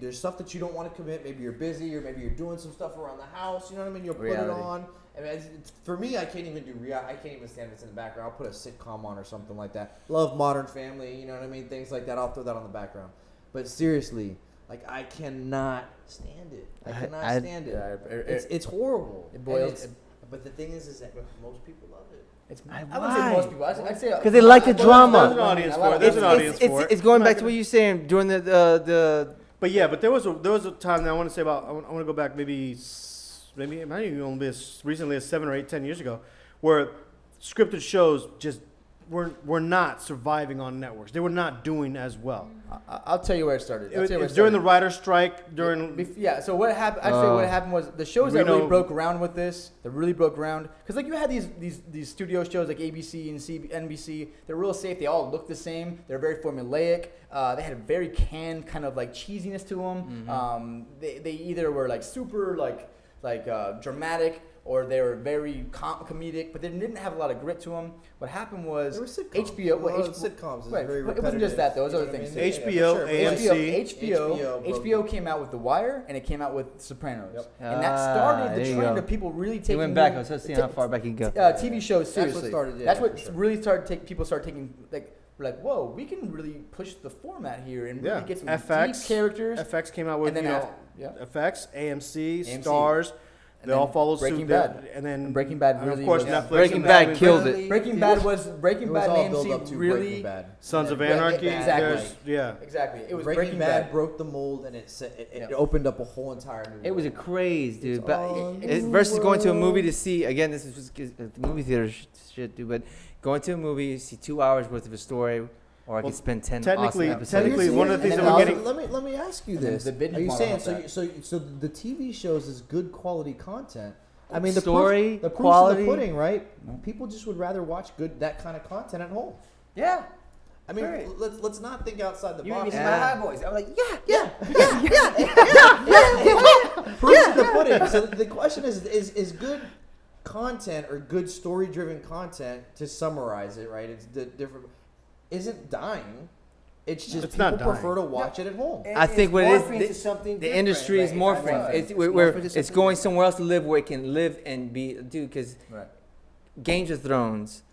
there's stuff that you don't want to commit. Maybe you're busy, or maybe you're doing some stuff around the house. You know what I mean? You'll put it Reality. on. I mean, for me, I can't even do I can't even stand this in the background. I'll put a sitcom on or something like that. Love Modern Family. You know what I mean? Things like that. I'll throw that on the background. But seriously, like I cannot stand it. I cannot stand it. Yeah, It's horrible. It boils- And it's- but the thing is that most people love it. I wouldn't say most people. I'd say Because they like the drama. There's an audience for it. There's an audience for it. It's going I'm back not to what you were saying during the But there was a time that I want to say about. I want to go back maybe it might even only be as recently as 7 or 8, 10 years ago, where scripted shows just were not surviving on networks. They were not doing as well. I'll tell you where it started. It was during the writer's strike. Yeah. So what happened? I'd say what happened was the shows that really Reno- broke ground with this. That really broke ground because like you had these studio shows like ABC and NBC. They're real safe. They all look the same. They're very formulaic. They had a very canned kind of like cheesiness to them. They either were like super like dramatic or they were very comedic, but they didn't have a lot of grit to them. What happened was There were sitcoms. HBO. A lot of sitcoms is Right, very but it wasn't just that though. It was other repetitive. things. You know what I mean? HBO, Yeah, for sure. AMC. HBO came out with The Wire and it came out with Sopranos, Yep. and that started there the you trend go. of people really He taking. went back. I was just seeing how far back he can go. TV shows That's what seriously. started it, That's for what sure. really started people started taking we're like, whoa, we can really push the format here and really get some FX deep characters. FX came out with and then FX, AMC, AMC. Stars. And They all then followed Breaking suit. Bad. And then Breaking Bad and really of course was- Netflix. Breaking and Bad Batman. killed it. Breaking Bad It was all and build AMC up to really Breaking Bad. Sons of Breaking Anarchy. Bad, Exactly. Exactly. It was Breaking Bad broke the mold and it opened up a whole entire new It was a world. craze, dude. It's But all versus going to a movie world. to see again, this is just the movie theater shit, dude. But going to a movie, see 2 hours worth of a story, or I Well, could spend 10 technically- awesome episodes. technically, one of the things And that we're then getting. Let me ask you And then this: the binge Are you model saying of that. so the TV shows is good quality content? I mean, Story, the proof's quality. in the pudding, right? People just would rather watch that kind of content at home. Yeah. I mean, Right. let's not think outside the You box. see my high voice. I'm like, yeah. Proof's in the pudding. So the question is good content or good story-driven content, to summarize it, right? It's different. Isn't dying. It's just It's people not dying. prefer to watch it at home. I think what it is, morphing to something the different, industry is right? morphing. It's, it's going somewhere else to live where it can live and be, dude. Because Right. Games of Thrones,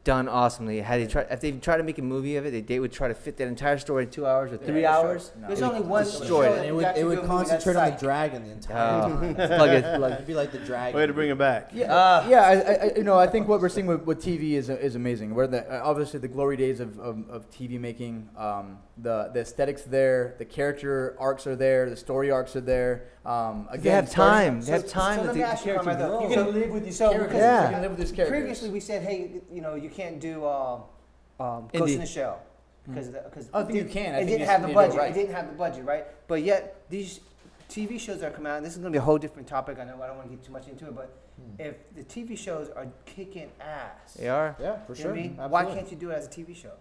done awesomely. If they tried to make a movie of it, they would try to fit that entire story in 2 hours or 3 hours. No. There's It only would one destroy show it. that And it would would actually it do would a movie, that's concentrate on the Psych. dragon the entire time. Plug it. It'd be like the dragon. Way to bring it back. Yeah, I think what we're seeing with TV is amazing. We're obviously the glory days of TV making. The aesthetics there, the character arcs are there, the story arcs are there. Again, They have time. They have So time let to me the ask you, character Carmelo, grow. you can live with these So, characters. Yeah. You can live with these characters. Previously, we said, hey, you can't do Ghost Indie. in the Shell because I think you can. I it think didn't you have still the need to do it budget. right. It didn't have the budget, right? But yet these TV shows that are coming out. This is going to be a whole different topic. I know I don't want to get too much into it, but if the TV shows are kicking ass, They are. Yeah, for you know sure. what I mean? Absolutely. Why can't you do it as a TV show?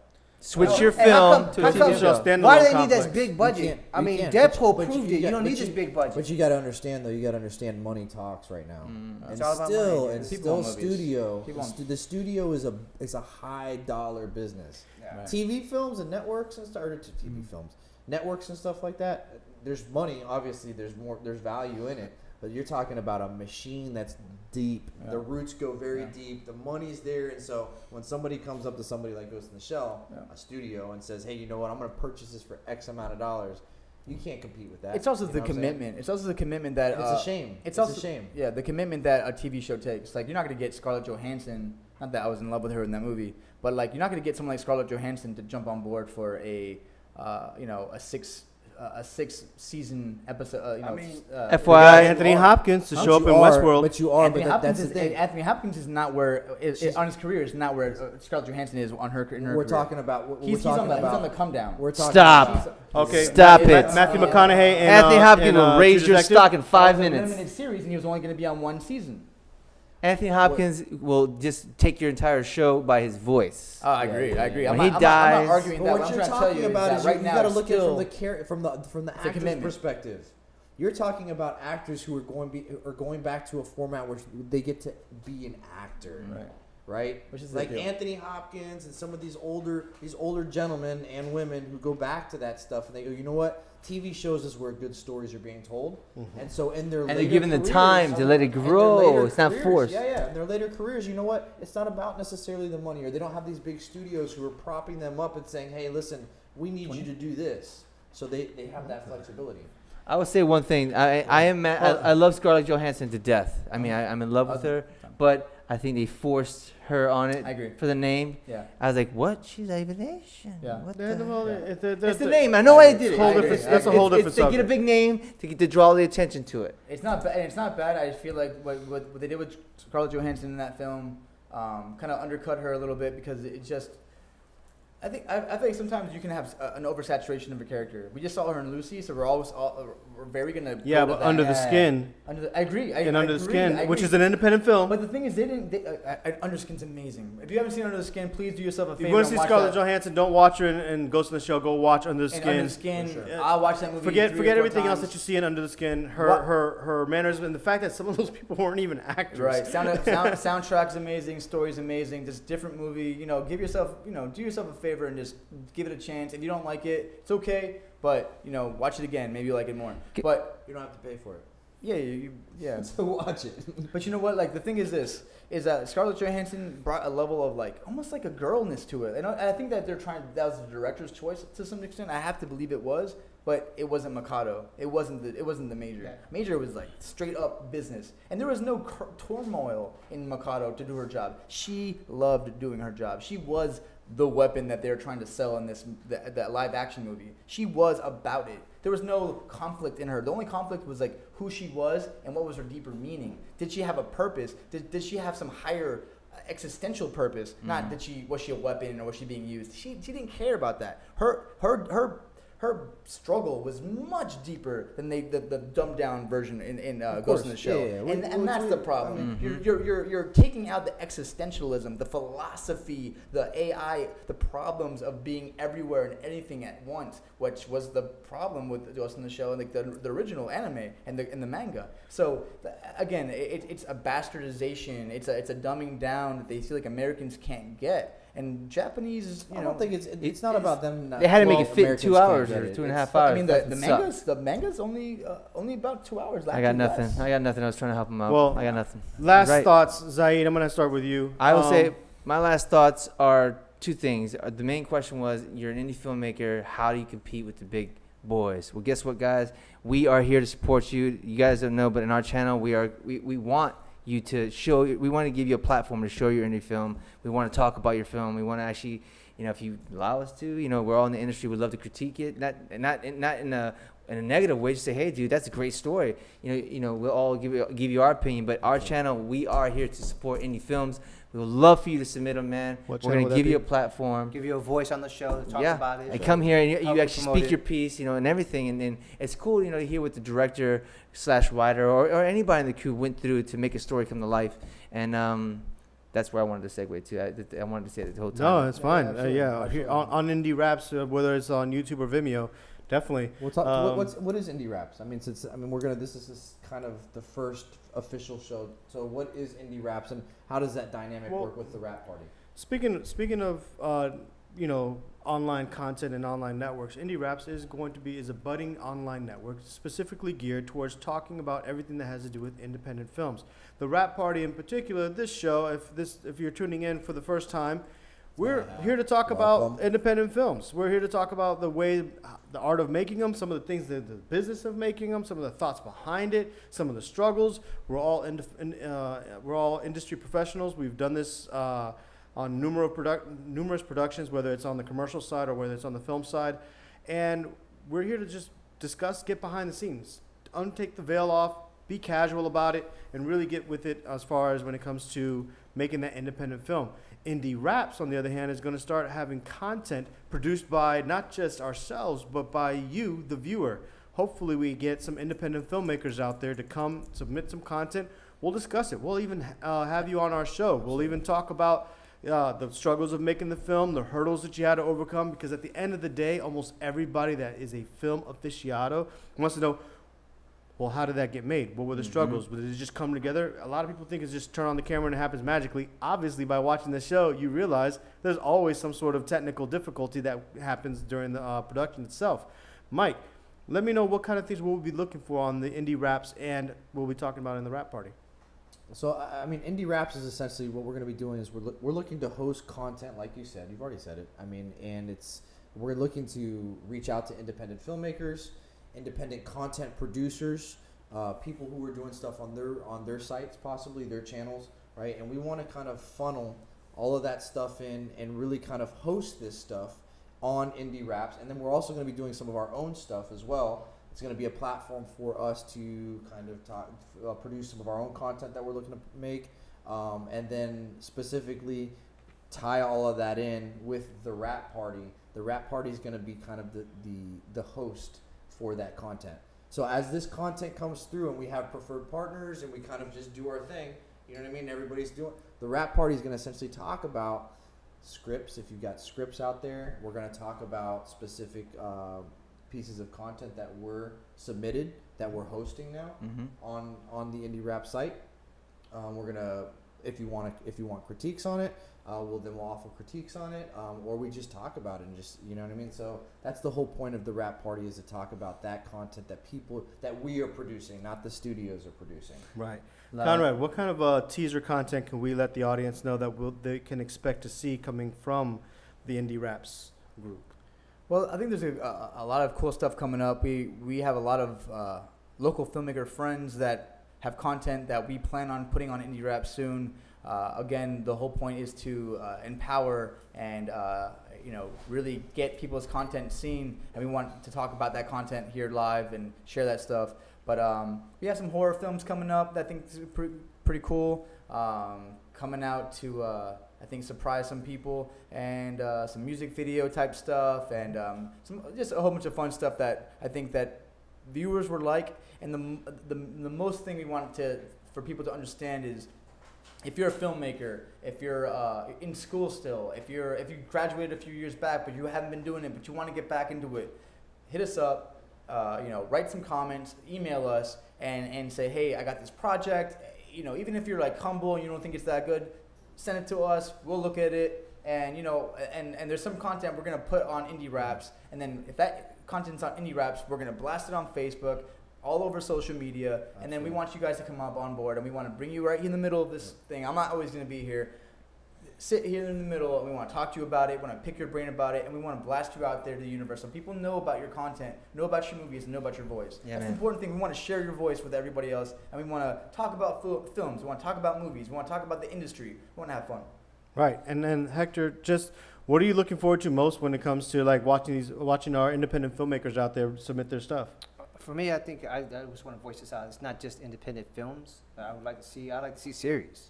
Switch No. your And how film come- to how a come- TV show. Standalone Why do they need complex. this big You budget? can't- I you mean, can't. Deadpool But proved it. You don't need this big budget. But you got to understand, though. You got to understand money talks right now. It's And all about still, money, and dude. People still, want movies. studio. People want- The studio is a high dollar business. Yeah. Right. TV films and networks and stuff, or TV films, networks and stuff like that. There's money, obviously. There's value in it. But you're talking about a machine that's deep. Yeah. The roots go very Yeah. deep. The money's there, and so when somebody comes up to somebody like Ghost in the Shell, Yeah. a studio, and says, "Hey, you know what? I'm going to purchase this for X amount of dollars," you can't compete with that. It's also You the know what I'm saying? commitment. It's also the commitment that It's a shame. It's also also a shame. Yeah, the commitment that a TV show takes. Like, you're not gonna get Scarlett Johansson. Not that I was in love with her in that movie, but like, you're not gonna get someone like Scarlett Johansson to jump on board for a six season episode. I mean, FYI, Anthony Hopkins to show up in Westworld. But you are. Anthony But Hopkins that's the thing. Anthony Hopkins is not where on his career is not where Scarlett Johansson is on her in her We're career. talking about. We're He's talking on the about. he's on the come down. We're talking Stop. about- Okay. Stop it. Matthew McConaughey and Anthony Hopkins and, will raise True your Detective. stock in 5 It was a minutes. limited series, and he was only gonna be on one season. Anthony Hopkins will just take your entire show by his voice. Oh, I agree. I agree. When I'm he not dies- arguing But that. what What I'm you're trying to tell talking you about is is that right you now got to it's look at it still from the a actor's commitment. perspective. You're talking about actors who are going back to a format where they get to be an actor, Right. right? Which is the like deal. Anthony Hopkins and some of these older gentlemen and women who go back to that stuff and they go, you know what? TV shows is where good stories are being told, and so in their And they're later given the careers- time to let it in their grow. later It's not careers- forced. Yeah. In their later careers, you know what? It's not about necessarily the money, or they don't have these big studios who are propping them up and saying, "Hey, listen, we need you to do this." So they have that flexibility. I would say one thing. I love Scarlett Johansson to death. I mean, I'm in love with her, but I think they forced her on it I agree. for the name. Yeah. I was like, what? She's not even Asian. Yeah. What Yeah, the well, It's it's the name. I know why I did it. Whole I agree. different, that's a whole different It's to get a subject. big name to draw the attention to it. It's not bad. It's not bad. I feel like what they did with Scarlett Johansson in that film kind of undercut her a little bit because it just. I think sometimes you can have an oversaturation of a character. We just saw her in Lucy, so we're very gonna. Yeah, go but to that. Under the Skin I agree. and Under the Skin, I which agree. is an independent film. But the thing is, Under the Skin's amazing. If you haven't seen Under the Skin, please do yourself a If favor. you want to and see watch Scarlett that. Johansson, don't watch her in Ghost in the Shell. Go watch Under the And Skin. Under the Skin, For sure. I'll watch that movie. Forget 3 or 4 everything else times. that you see in Under the Skin. What- Her manners and the fact that some of those people weren't even actors. Right. Soundtrack's amazing. Story's amazing. Just different movie. You know, do yourself a favor and just give it a chance. If you don't like it, it's okay. But you know, watch it again. Maybe you'll like it more. But You don't have to pay for it. yeah. So watch it. But you know what? Like the thing is this: is that Scarlett Johansson brought a level of like almost like a girlness to it, and I think that that was the director's choice to some extent. I have to believe it was, but it wasn't Mikado. It wasn't the Major. Yeah. Major was like straight up business, and there was no turmoil in Mikado to do her job. She loved doing her job. She was the weapon that they're trying to sell in that live action movie. She was about it. There was no conflict in her. The only conflict was like who she was and what was her deeper meaning. Did she have a purpose? Did she have some higher existential purpose? Not that was she a weapon or was she being used? She didn't care about that. Her struggle was much deeper than the dumbed down version in Ghost in the Shell, yeah. and that's the problem. You're taking out the existentialism, the philosophy, the AI, the problems of being everywhere and anything at once, which was the problem with Ghost in the Shell and like the original anime and the manga. So again, it's a bastardization. It's a dumbing down that they feel like Americans can't get. And Japanese, I don't think it's not about them. They had to make it fit in Americans 2 can't hours get or it. 2.5 hours. I mean, That the manga's only about 2 hours. I got nothing. I was trying to help him out. Well, I got nothing. Last Right. thoughts, Zaid. I'm going to start with you. I will say my last thoughts are two things. The main question was, you're an indie filmmaker. How do you compete with the big boys? Well, guess what, guys? We are here to support you. You guys don't know, but in our channel, we want you to show. We want to give you a platform to show your indie film. We want to talk about your film. We want to actually, if you allow us to, we're all in the industry. We'd love to critique it, not in a in a negative way, just say, hey, dude, that's a great story. We'll all give you our opinion, but our channel, we are here to support indie films. We would love for you to submit them, man. What We're channel going would to that give you a be? platform. Give you a voice on the show to talk Yeah, about it. I come here and you Help actually promote speak it. your piece, and everything. And it's cool, to hear what the director / writer or anybody in the crew went through to make a story come to life. And that's where I wanted to segue to. I wanted to say it the whole time. No, it's fine. absolutely, Here absolutely. on Indie Raps, whether it's on YouTube or Vimeo, definitely. We'll talk. What is Indie Raps? This is kind of the first official show. So what is Indie Raps, and how does that dynamic work with the Rap Party? Speaking of online content and online networks, Indie Raps is a budding online network specifically geared towards talking about everything that has to do with independent films. The Rap Party in particular, this show, if you're tuning in for the first time, we're here to talk about independent films. We're here to talk about the art of making them, some of the things, the business of making them, some of the thoughts behind it, some of the struggles. We're all industry professionals. We've done this on numerous productions, whether it's on the commercial side or whether it's on the film side. And we're here to just discuss, get behind the scenes, untake the veil off, be casual about it, and really get with it as far as when it comes to making that independent film. Indie Raps, on the other hand, is going to start having content produced by not just ourselves, but by you, the viewer. Hopefully we get some independent filmmakers out there to come submit some content. We'll discuss it. We'll even have you on our show. We'll even talk about the struggles of making the film, the hurdles that you had to overcome, because at the end of the day, almost everybody that is a film aficionado wants to know, well, how did that get made? What were the struggles? Did it just come together? A lot of people think it's just turn on the camera and it happens magically. Obviously, by watching the show, you realize there's always some sort of technical difficulty that happens during the production itself. Mike, let me know what kind of things we'll be looking for on the Indie Raps and we'll be talking about in the Rap Party. So, Indie Raps is essentially what we're going to be doing is we're looking to host content, like you said. You've already said it. And we're looking to reach out to independent filmmakers, independent content producers, people who are doing stuff on their sites, possibly their channels, right? And we want to kind of funnel all of that stuff in and really kind of host this stuff on Indie Raps. And then we're also going to be doing some of our own stuff as well. It's going to be a platform for us to kind of produce some of our own content that we're looking to make, and then specifically tie all of that in with the Rap Party. The Rap Party is going to be kind of the host for that content. So as this content comes through and we have preferred partners and we kind of just do our thing, you know what I mean? Everybody's doing. The Rap Party is going to essentially talk about scripts. If you've got scripts out there, we're going to talk about specific pieces of content that were submitted that we're hosting now on the Indie Rap site. We're gonna, if you want critiques on it, we'll offer critiques on it, or we just talk about it and just, you know what I mean. So that's the whole point of the Rap Party, is to talk about that content that we are producing, not the studios are producing. Right. Conrad, what kind of teaser content can we let the audience know that they can expect to see coming from the Indie Raps group? Well, I think there's a lot of cool stuff coming up. We have a lot of local filmmaker friends that have content that we plan on putting on Indie Rap soon. Again, the whole point is to empower and really get people's content seen, and we want to talk about that content here live and share that stuff. But we have some horror films coming up that I think is pretty cool, coming out to I think surprise some people, and some music video type stuff, and just a whole bunch of fun stuff that I think that viewers were like. And the most thing we want for people to understand is, if you're a filmmaker, if you're in school still, if you graduated a few years back but you haven't been doing it but you want to get back into it, hit us up, write some comments, email us, and say, hey, I got this project. Even if you're like humble and you don't think it's that good, send it to us. We'll look at it, and and there's some content we're gonna put on Indie Raps, and then if that content's on Indie Raps, we're gonna blast it on Facebook, all over social media. Absolutely. And then we want you guys to come up on board, and we want to bring you right in the middle of this thing. I'm not always gonna be here. Sit here in the middle, and we want to talk to you about it. We want to pick your brain about it, and we want to blast you out there to the universe so people know about your content, know about your movies, and know about your voice. Yeah, that's the important thing. We want to share your voice with everybody else, and we want to talk about films. We want to talk about movies. We want to talk about the industry. We want to have fun. Right. And then Hector, just what are you looking forward to most when it comes to like watching our independent filmmakers out there submit their stuff? For me, I think I just want to voice this out. It's not just independent films. I would like to see. I like to see series.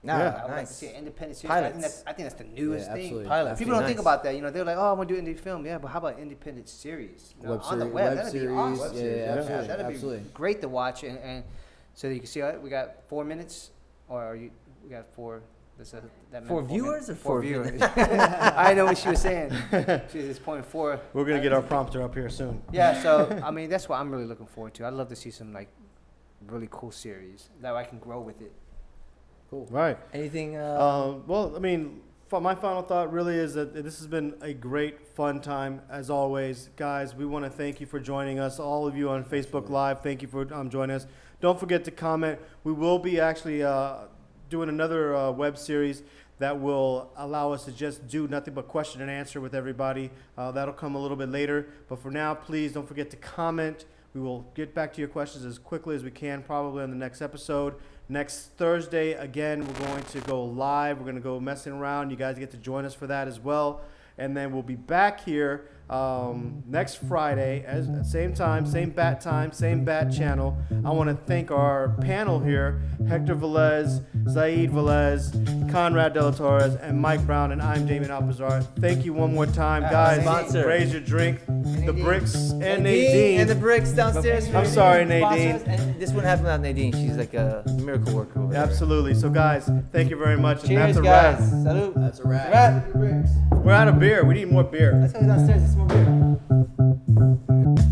Nah, Yeah. I would like to nice. see an independent series. I think Pilots. that's the newest Yeah, thing. absolutely. Pilots. People don't Nice. think about that. You know, they're like, oh, I want to do indie film. Yeah, but how about independent series? You know, on the web, that'd be awesome. Web series, Yeah, yeah, absolutely, that'd absolutely. be great to watch, and so that you can see. We got 4 minutes, or are you? We got four. That For meant 4 viewers minutes. or For for viewers? I know what she was saying. She was just point 4. We're gonna get our prompter up here soon. Yeah, so I mean that's what I'm really looking forward to. I'd love to see some like really cool series that I can grow with it. Right. Anything? Well, I mean, my final thought really is that this has been a great, fun time as always, guys. We want to thank you for joining us. All of you on Facebook Live, thank you for joining us. Don't forget to comment. We will be actually doing another web series that will allow us to just do nothing but question and answer with everybody. That'll come a little bit later. But for now, please don't forget to comment. We will get back to your questions as quickly as we can, probably on the next episode. Next Thursday, again, we're going to go live. We're going to go messing around. You guys get to join us for that as well. And then we'll be back here next Friday, same time, same bat channel. I want to thank our panel here, Hector Velez, Zaid Velez, Conrad De La Torres, and Mike Brown, and I'm Damien Alpazar. Thank you one more time, guys. Sponsor. Raise your drink. The Nadine. Bricks and And Nadine. the bricks downstairs. I'm sorry, Nadine. Sponsors. And this wouldn't happen without Nadine. She's like a miracle worker. Over there. Absolutely. So, guys, thank you very much. And Cheers, that's a guys. wrap. Salute. That's a wrap. Wrap. We're out of beer. We need more beer. Let's go downstairs. Get some more beer.